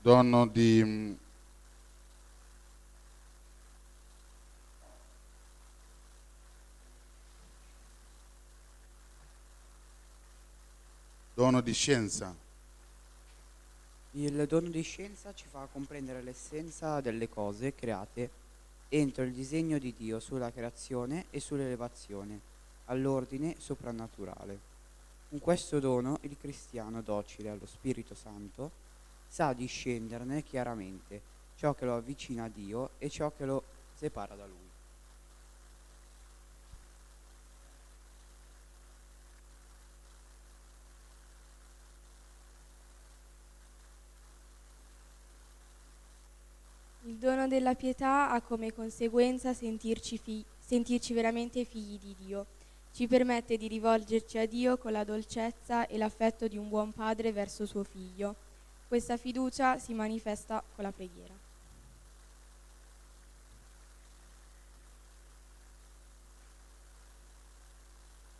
Dono di scienza. Il dono di scienza ci fa comprendere l'essenza delle cose create entro il disegno di Dio sulla creazione e sull'elevazione all'ordine soprannaturale. Con questo dono il cristiano docile allo Spirito Santo sa discenderne chiaramente ciò che lo avvicina a Dio e ciò che lo separa da Lui. Il dono della pietà ha come conseguenza sentirci veramente figli di Dio. Ci permette di rivolgerci a Dio con la dolcezza e l'affetto di un buon padre verso suo figlio. Questa fiducia si manifesta con la preghiera.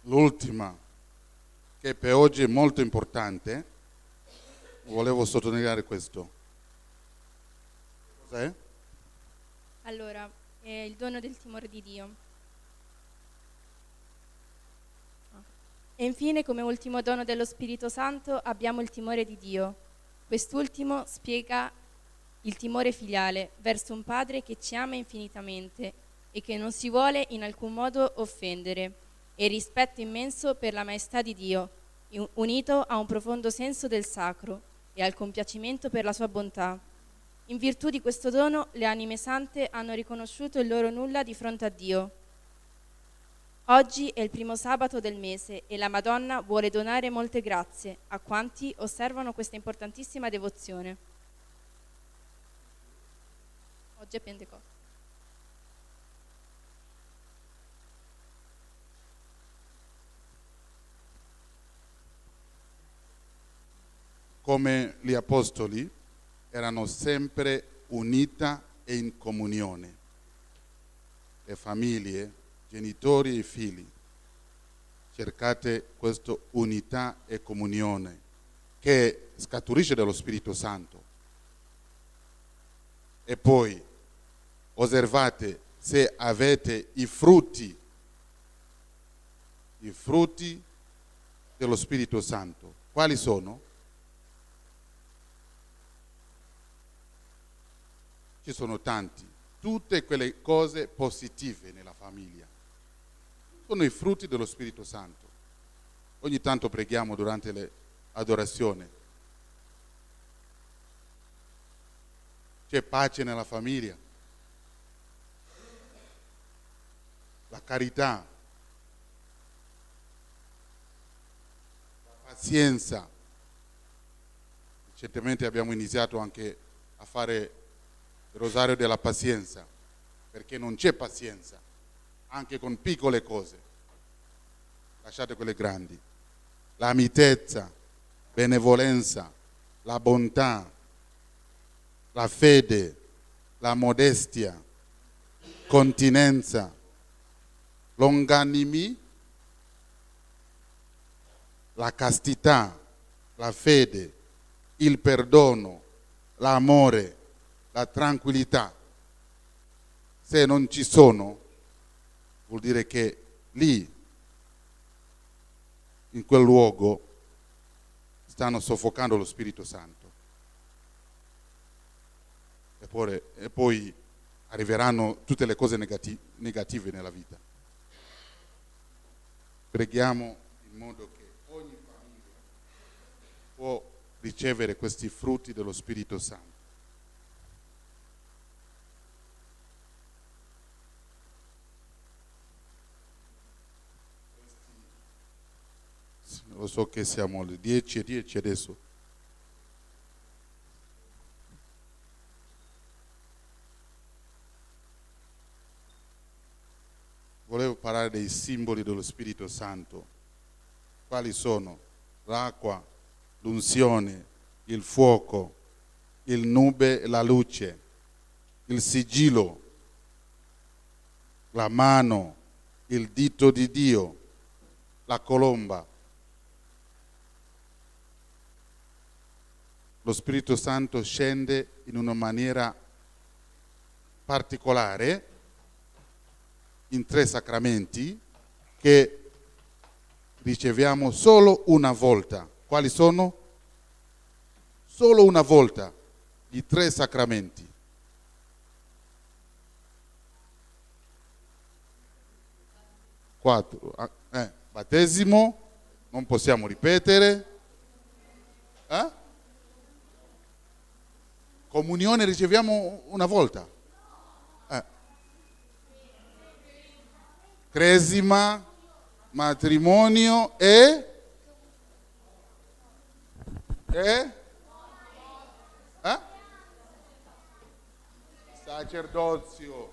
L'ultima, che per oggi è molto importante, volevo sottolineare questo. Cos'è? Allora, è il dono del timore di Dio. E infine, come ultimo dono dello Spirito Santo, abbiamo il timore di Dio. Quest'ultimo spiega il timore filiale verso un padre che ci ama infinitamente e che non si vuole in alcun modo offendere, e il rispetto immenso per la maestà di Dio, unito a un profondo senso del sacro e al compiacimento per la sua bontà. In virtù di questo dono, le anime sante hanno riconosciuto il loro nulla di fronte a Dio. Oggi è il primo sabato del mese e la Madonna vuole donare molte grazie a quanti osservano questa importantissima devozione. Oggi è Pentecoste. Come gli apostoli erano sempre unita e in comunione. Le famiglie, genitori e figli, cercate questa unità e comunione che scaturisce dallo Spirito Santo. E poi osservate se avete i frutti dello Spirito Santo. Quali sono? Ci sono tanti, tutte quelle cose positive nella famiglia. Sono i frutti dello Spirito Santo. Ogni tanto preghiamo durante l'adorazione. C'è pace nella famiglia, la carità, la pazienza. Recentemente abbiamo iniziato anche a fare il rosario della pazienza, perché non c'è pazienza, anche con piccole cose. Lasciate quelle grandi. La mitezza, benevolenza, la bontà, la fede, la modestia, continenza, longanimi, la castità, la fede, il perdono, l'amore, la tranquillità. Se non ci sono, vuol dire che lì, in quel luogo, stanno soffocando lo Spirito Santo. E poi arriveranno tutte le cose negative nella vita. Preghiamo in modo che ogni famiglia può ricevere questi frutti dello Spirito Santo. Lo so che siamo alle 10:10 adesso. Volevo parlare dei simboli dello Spirito Santo. Quali sono? L'acqua, l'unzione, il fuoco, il nube e la luce, il sigillo, la mano, il dito di Dio, la colomba. Lo Spirito Santo scende in una maniera particolare in 3 sacramenti che riceviamo solo una volta. Quali sono? Solo una volta i 3 sacramenti. Battesimo, non possiamo ripetere. Comunione riceviamo una volta. Cresima, matrimonio e sacerdozio.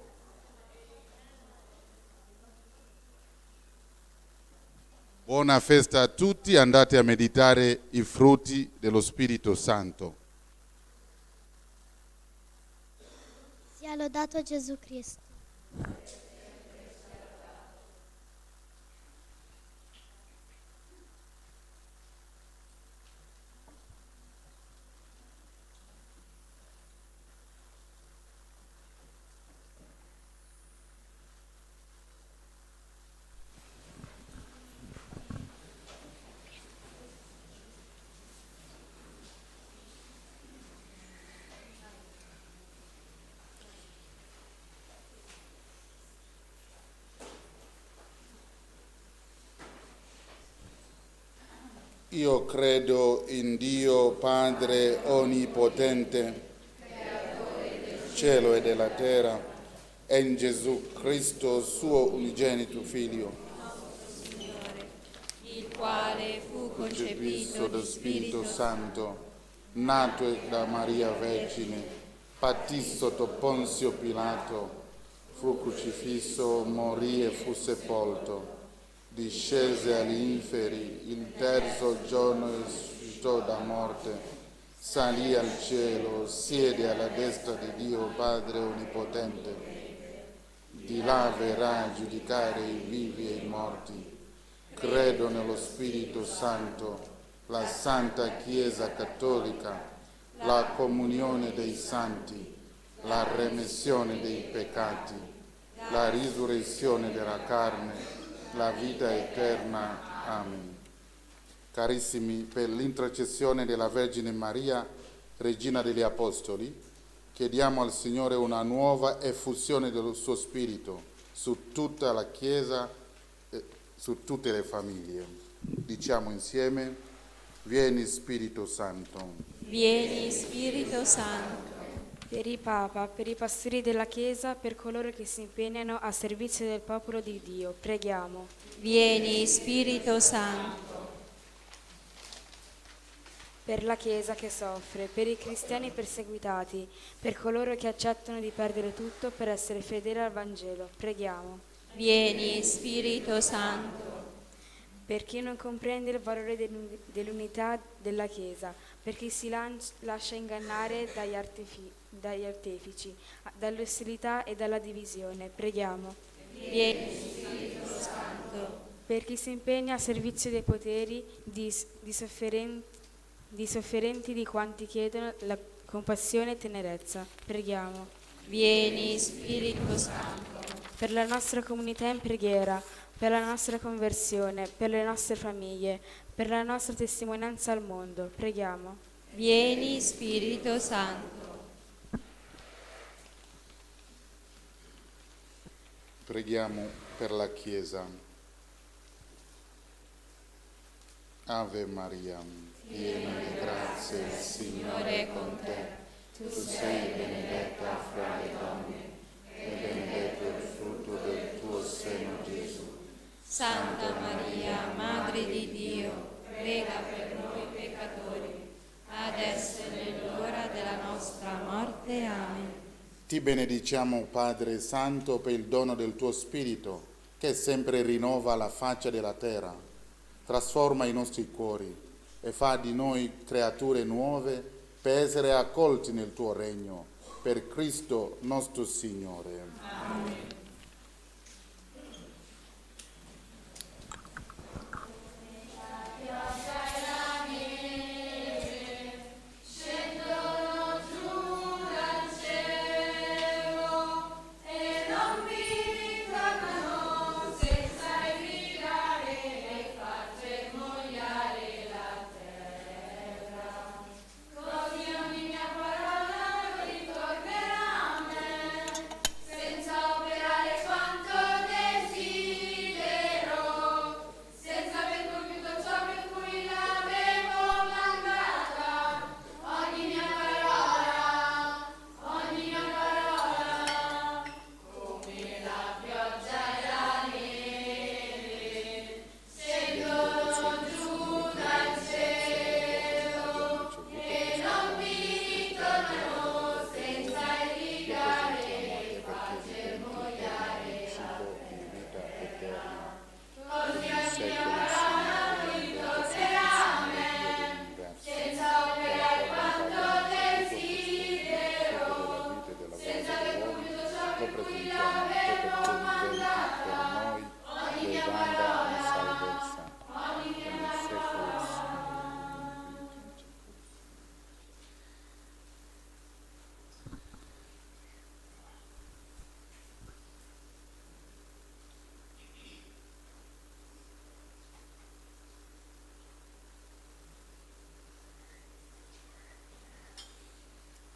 Buona festa a tutti, andate a meditare i frutti dello Spirito Santo. Sia lodato Gesù Cristo. Io credo in Dio Padre Onnipotente, cielo e della terra, e in Gesù Cristo, suo unigenito Figlio, il quale fu concepito dallo Spirito Santo, nato da Maria Vergine, patì sotto Ponzio Pilato, fu crocifisso, morì e fu sepolto, discese agli inferi, il terzo giorno risuscitò da morte, salì al cielo, siede alla destra di Dio Padre Onnipotente, di là verrà a giudicare i vivi e i morti. Credo nello Spirito Santo, la Santa Chiesa Cattolica, la comunione dei santi, la remissione dei peccati, la risurrezione della carne, la vita eterna. Amen. Carissimi, per l'intercessione della Vergine Maria, Regina degli Apostoli, chiediamo al Signore una nuova effusione del suo Spirito su tutta la Chiesa e su tutte le famiglie. Diciamo insieme: vieni Spirito Santo. Vieni Spirito Santo. Per il Papa, per i pastori della Chiesa, per coloro che si impegnano a servizio del popolo di Dio, preghiamo. Vieni Spirito Santo. Per la Chiesa che soffre, per i cristiani perseguitati, per coloro che accettano di perdere tutto per essere fedeli al Vangelo, preghiamo. Vieni Spirito Santo. Per chi non comprende il valore dell'unità della Chiesa, per chi si lascia ingannare dagli artefici, dall'ostilità e dalla divisione, preghiamo. Vieni Spirito Santo. Per chi si impegna a servizio dei poteri, di sofferenti di quanti chiedono la compassione e tenerezza, preghiamo. Vieni Spirito Santo. per la nostra comunità in preghiera, per la nostra conversione, per le nostre famiglie, per la nostra testimonianza al mondo. Preghiamo. Vieni Spirito Santo. Preghiamo per la Chiesa. Ave Maria, piena di grazia, il Signore è con te. Tu sei benedetta fra le donne e benedetto il frutto del tuo seno, Gesù. Santa Maria, Madre di Dio, prega per noi peccatori, adesso e nell'ora della nostra morte. Amen. Ti benediciamo, Padre Santo, per il dono del tuo Spirito, che sempre rinnova la faccia della terra, trasforma i nostri cuori e fa di noi creature nuove per essere accolti nel tuo regno, per Cristo nostro Signore. Amen.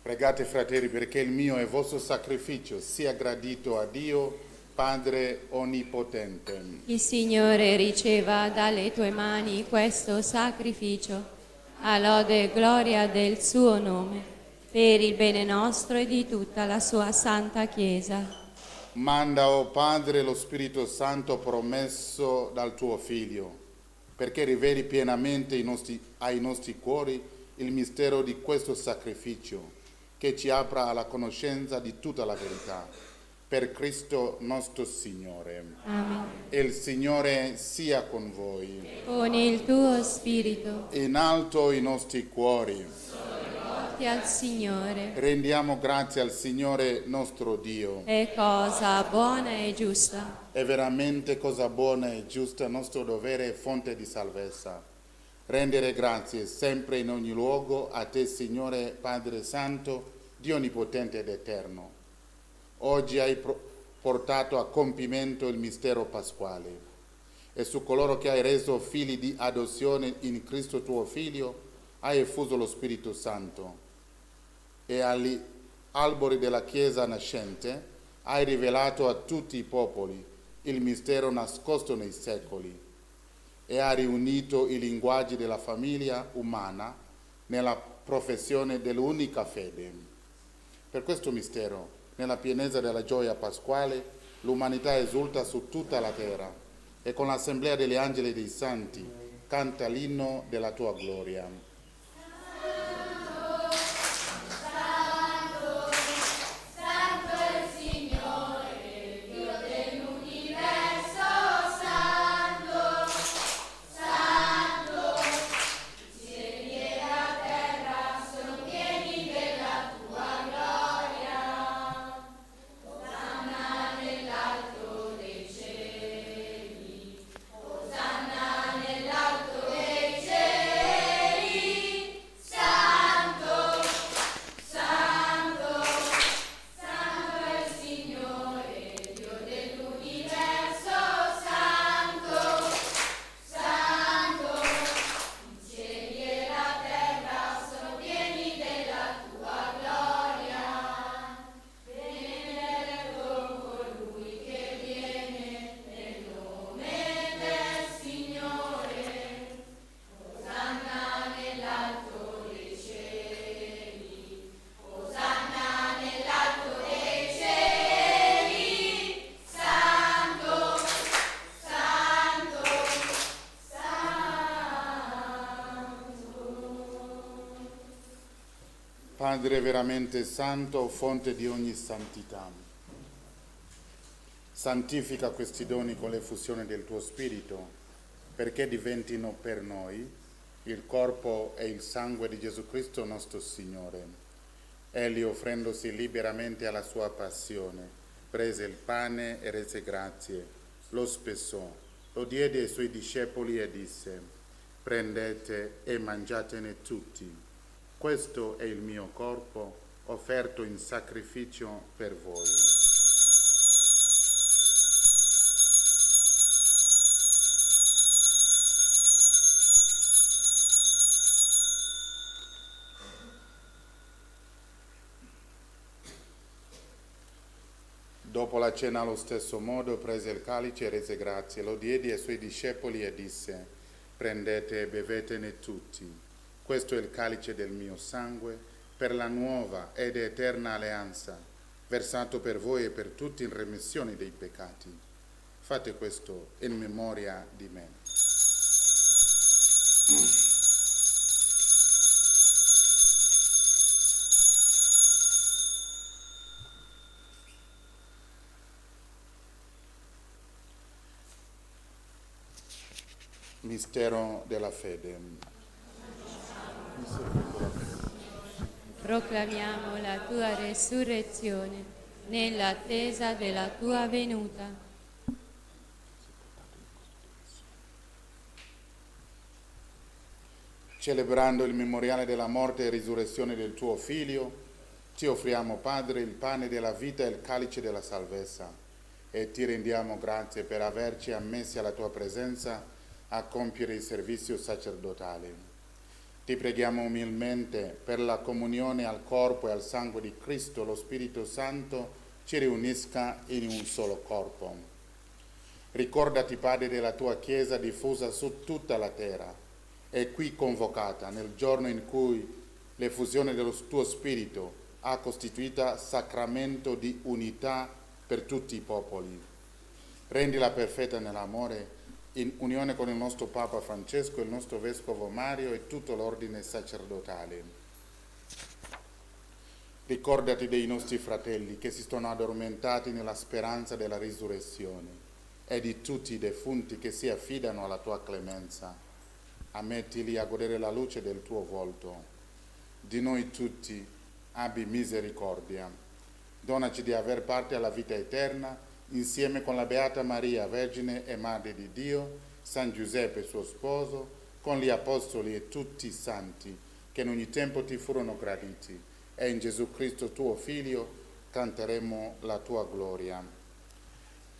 Pregate, fratelli, perché il mio e il vostro sacrificio sia gradito a Dio, Padre Onnipotente. Il Signore riceva dalle tue mani questo sacrificio, a lode e gloria del suo nome, per il bene nostro e di tutta la sua santa Chiesa. Manda, o Padre, lo Spirito Santo promesso dal tuo Figlio, perché riveli pienamente ai nostri cuori il mistero di questo sacrificio, che ci apra alla conoscenza di tutta la verità. Per Cristo nostro Signore. Amen. E il Signore sia con voi. Con il tuo spirito. In alto i nostri cuori. Rivolti al Signore. Rendiamo grazie al Signore nostro Dio. È cosa buona e giusta. È veramente cosa buona e giusta, nostro dovere e fonte di salvezza. Rendere grazie sempre in ogni luogo a te, Signore Padre Santo, Dio Onnipotente ed Eterno. Oggi hai portato a compimento il mistero pasquale e su coloro che hai reso figli di adozione in Cristo tuo Figlio hai effuso lo Spirito Santo e agli albori della Chiesa nascente hai rivelato a tutti i popoli il mistero nascosto nei secoli e ha riunito i linguaggi della famiglia umana nella professione dell'unica fede. Per questo mistero, nella pienezza della gioia pasquale, l'umanità esulta su tutta la terra e con l'assemblea degli angeli e dei santi canta l'inno della tua gloria. Padre veramente santo, fonte di ogni santità, santifica questi doni con l'effusione del tuo Spirito, perché diventino per noi il corpo e il sangue di Gesù Cristo nostro Signore. Egli, offrendosi liberamente alla sua passione, prese il pane e rese grazie, lo spessò, lo diede ai suoi discepoli e disse: prendete e mangiatene tutti. Questo è il mio corpo, offerto in sacrificio per voi. Dopo la cena, allo stesso modo, prese il calice e rese grazie, lo diede ai suoi discepoli e disse: prendete e bevetene tutti. Questo è il calice del mio sangue, per la nuova ed eterna alleanza, versato per voi e per tutti in remissione dei peccati. Fate questo in memoria di me. Mistero della fede. Proclamiamo la tua resurrezione nell'attesa della tua venuta. Celebrando il memoriale della morte e risurrezione del tuo Figlio, ti offriamo, Padre, il pane della vita e il calice della salvezza, e ti rendiamo grazie per averci ammessi alla tua presenza a compiere il servizio sacerdotale. Ti preghiamo umilmente per la comunione al corpo e al sangue di Cristo, lo Spirito Santo ci riunisca in un solo corpo. Ricordati, Padre, della tua Chiesa diffusa su tutta la terra e qui convocata nel giorno in cui l'effusione dello tuo Spirito ha costituito sacramento di unità per tutti i popoli. Rendila perfetta nell'amore, in unione con il nostro Papa Francesco, il nostro Vescovo Mario e tutto l'ordine sacerdotale. Ricordati dei nostri fratelli che si sono addormentati nella speranza della risurrezione e di tutti i defunti che si affidano alla tua clemenza. Ammettili a godere la luce del tuo volto. Di noi tutti abbi misericordia. Donaci di aver parte alla vita eterna insieme con la Beata Maria, Vergine e Madre di Dio, San Giuseppe suo sposo, con gli Apostoli e tutti i santi che in ogni tempo ti furono graditi, e in Gesù Cristo tuo Figlio canteremo la tua gloria.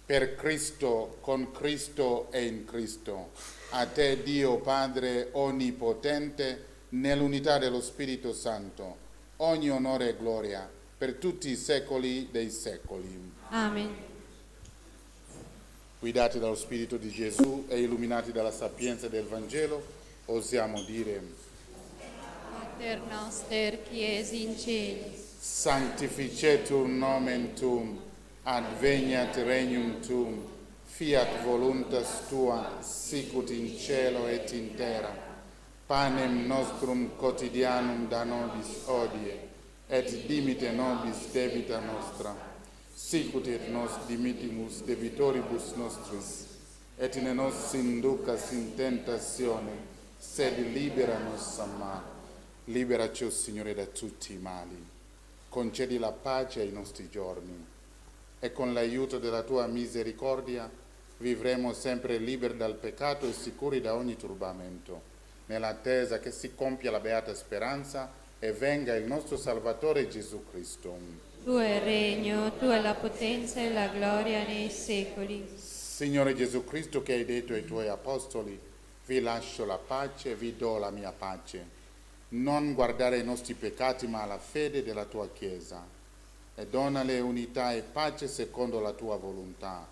Per Cristo, con Cristo e in Cristo, a te Dio Padre Onnipotente, nell'unità dello Spirito Santo, ogni onore e gloria per tutti i secoli dei secoli. Amen. Guidati dallo Spirito di Gesù e illuminati dalla sapienza del Vangelo, osiamo dire: Pater noster qui es in celis, sanctificetur nomen tuum, adveniat regnum tuum, fiat voluntas tua, sicut in cielo et in terra. Panem nostrum quotidianum da nobis hodie, et dimite nobis debita nostra, sicut et nos dimittimus debitoribus nostris, et ne nos inducas in tentazione, sed libera nos a male. Liberaci, o Signore, da tutti i mali. Concedi la pace ai nostri giorni, e con l'aiuto della tua misericordia vivremo sempre liberi dal peccato e sicuri da ogni turbamento, nell'attesa che si compia la beata speranza e venga il nostro Salvatore Gesù Cristo. tuo è il regno, tua è la potenza e la gloria nei secoli. Signore Gesù Cristo, che hai detto ai tuoi apostoli: vi lascio la pace, vi do la mia pace. Non guardare i nostri peccati, ma la fede della tua Chiesa, e donale unità e pace secondo la tua volontà,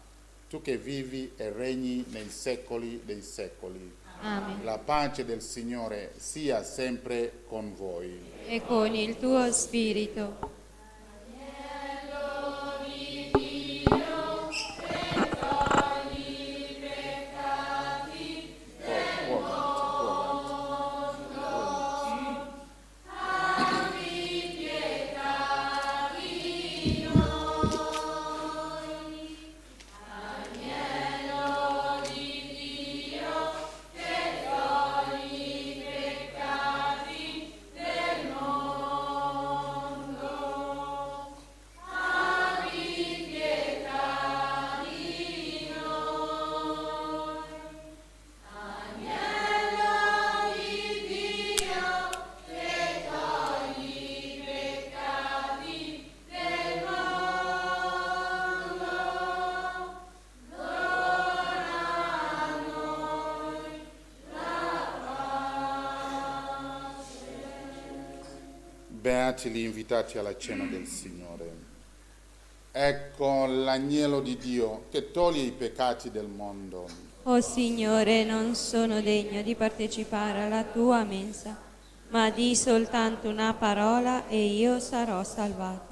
tu che vivi e regni nei secoli dei secoli. Amen. La pace del Signore sia sempre con voi. E con il tuo spirito. beati gli invitati alla cena del Signore. Ecco l'agnello di Dio che toglie i peccati del mondo. O Signore, non sono degno di partecipare alla tua mensa, ma di soltanto una parola e io sarò salvato.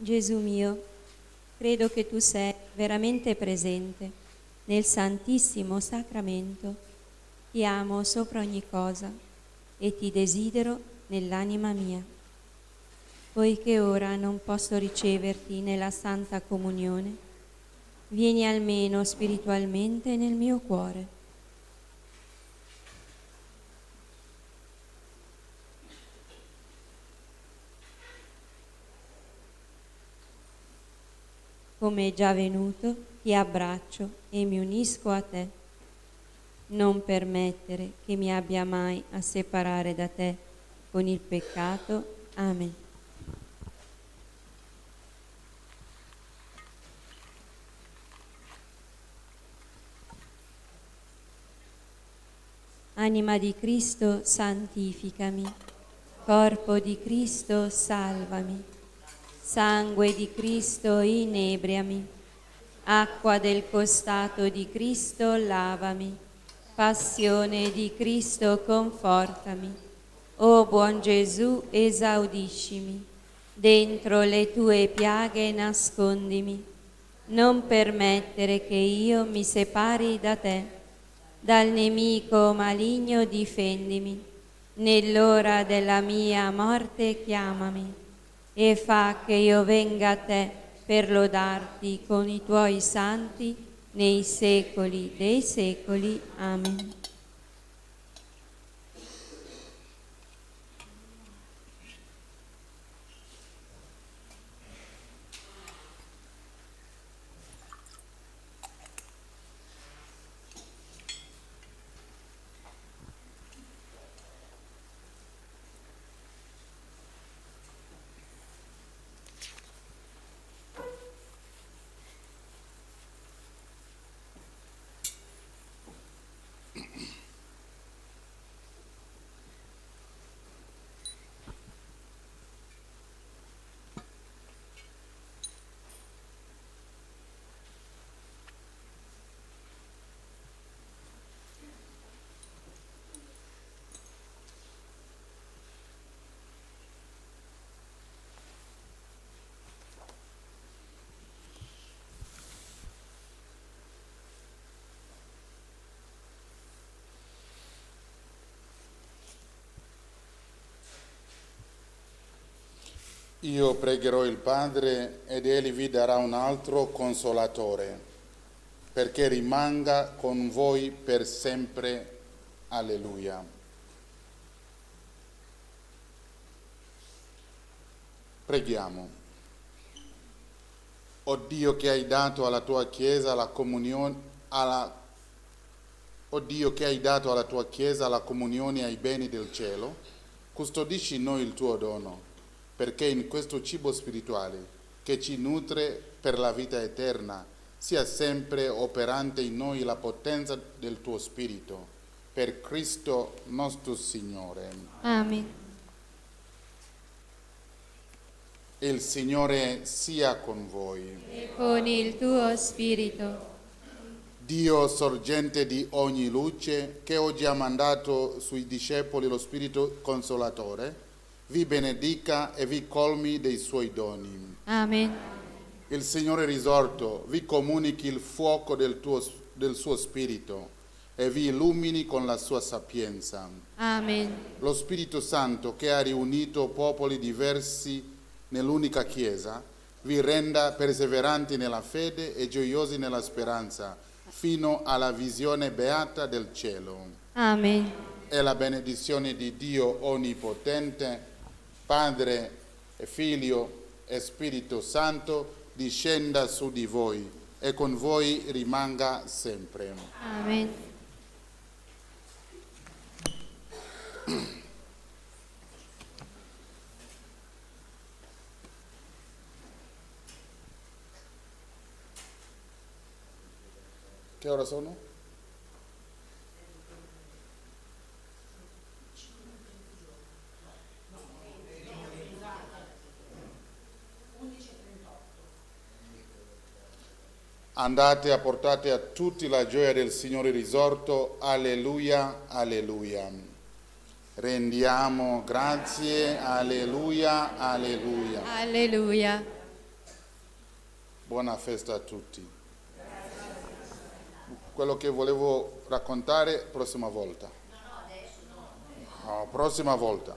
Gesù mio, credo che tu sei veramente presente nel Santissimo Sacramento. Ti amo sopra ogni cosa e ti desidero nell'anima mia. Poiché ora non posso riceverti nella Santa Comunione, vieni almeno spiritualmente nel mio cuore. Come è già venuto, ti abbraccio e mi unisco a te. Non permettere che mi abbia mai a separare da te con il peccato. Amen. Anima di Cristo, santificami. Corpo di Cristo, salvami. Sangue di Cristo, inebriami. Acqua del costato di Cristo, lavami. Passione di Cristo, confortami. O buon Gesù, esaudiscimi. Dentro le tue piaghe nascondimi. Non permettere che io mi separi da te. Dal nemico maligno difendimi. Nell'ora della mia morte chiamami. E fa che io venga a te per lodarti con i tuoi santi nei secoli dei secoli. Amen. Io pregherò il Padre ed Egli vi darà un altro consolatore, perché rimanga con voi per sempre. Alleluia. Preghiamo. O Dio che hai dato alla tua Chiesa la comunione, O Dio che hai dato alla tua Chiesa la comunione ai beni del cielo, custodisci in noi il tuo dono, perché in questo cibo spirituale che ci nutre per la vita eterna sia sempre operante in noi la potenza del tuo Spirito, per Cristo nostro Signore. Amen. Il Signore sia con voi. E con il tuo spirito. Dio, sorgente di ogni luce, che oggi ha mandato sui discepoli lo Spirito Consolatore, vi benedica e vi colmi dei suoi doni. Amen. Il Signore risorto vi comunichi il fuoco del suo Spirito e vi illumini con la sua sapienza. Amen. Lo Spirito Santo, che ha riunito popoli diversi nell'unica Chiesa, vi renda perseveranti nella fede e gioiosi nella speranza, fino alla visione beata del cielo. Amen. E la benedizione di Dio Onnipotente, Padre e Figlio e Spirito Santo, discenda su di voi e con voi rimanga sempre. Amen. Che ora sono? Andate e portate a tutti la gioia del Signore risorto. Alleluia, alleluia. Rendiamo grazie, alleluia, alleluia. Alleluia. Buona festa a tutti. Quello che volevo raccontare prossima volta. No, prossima volta.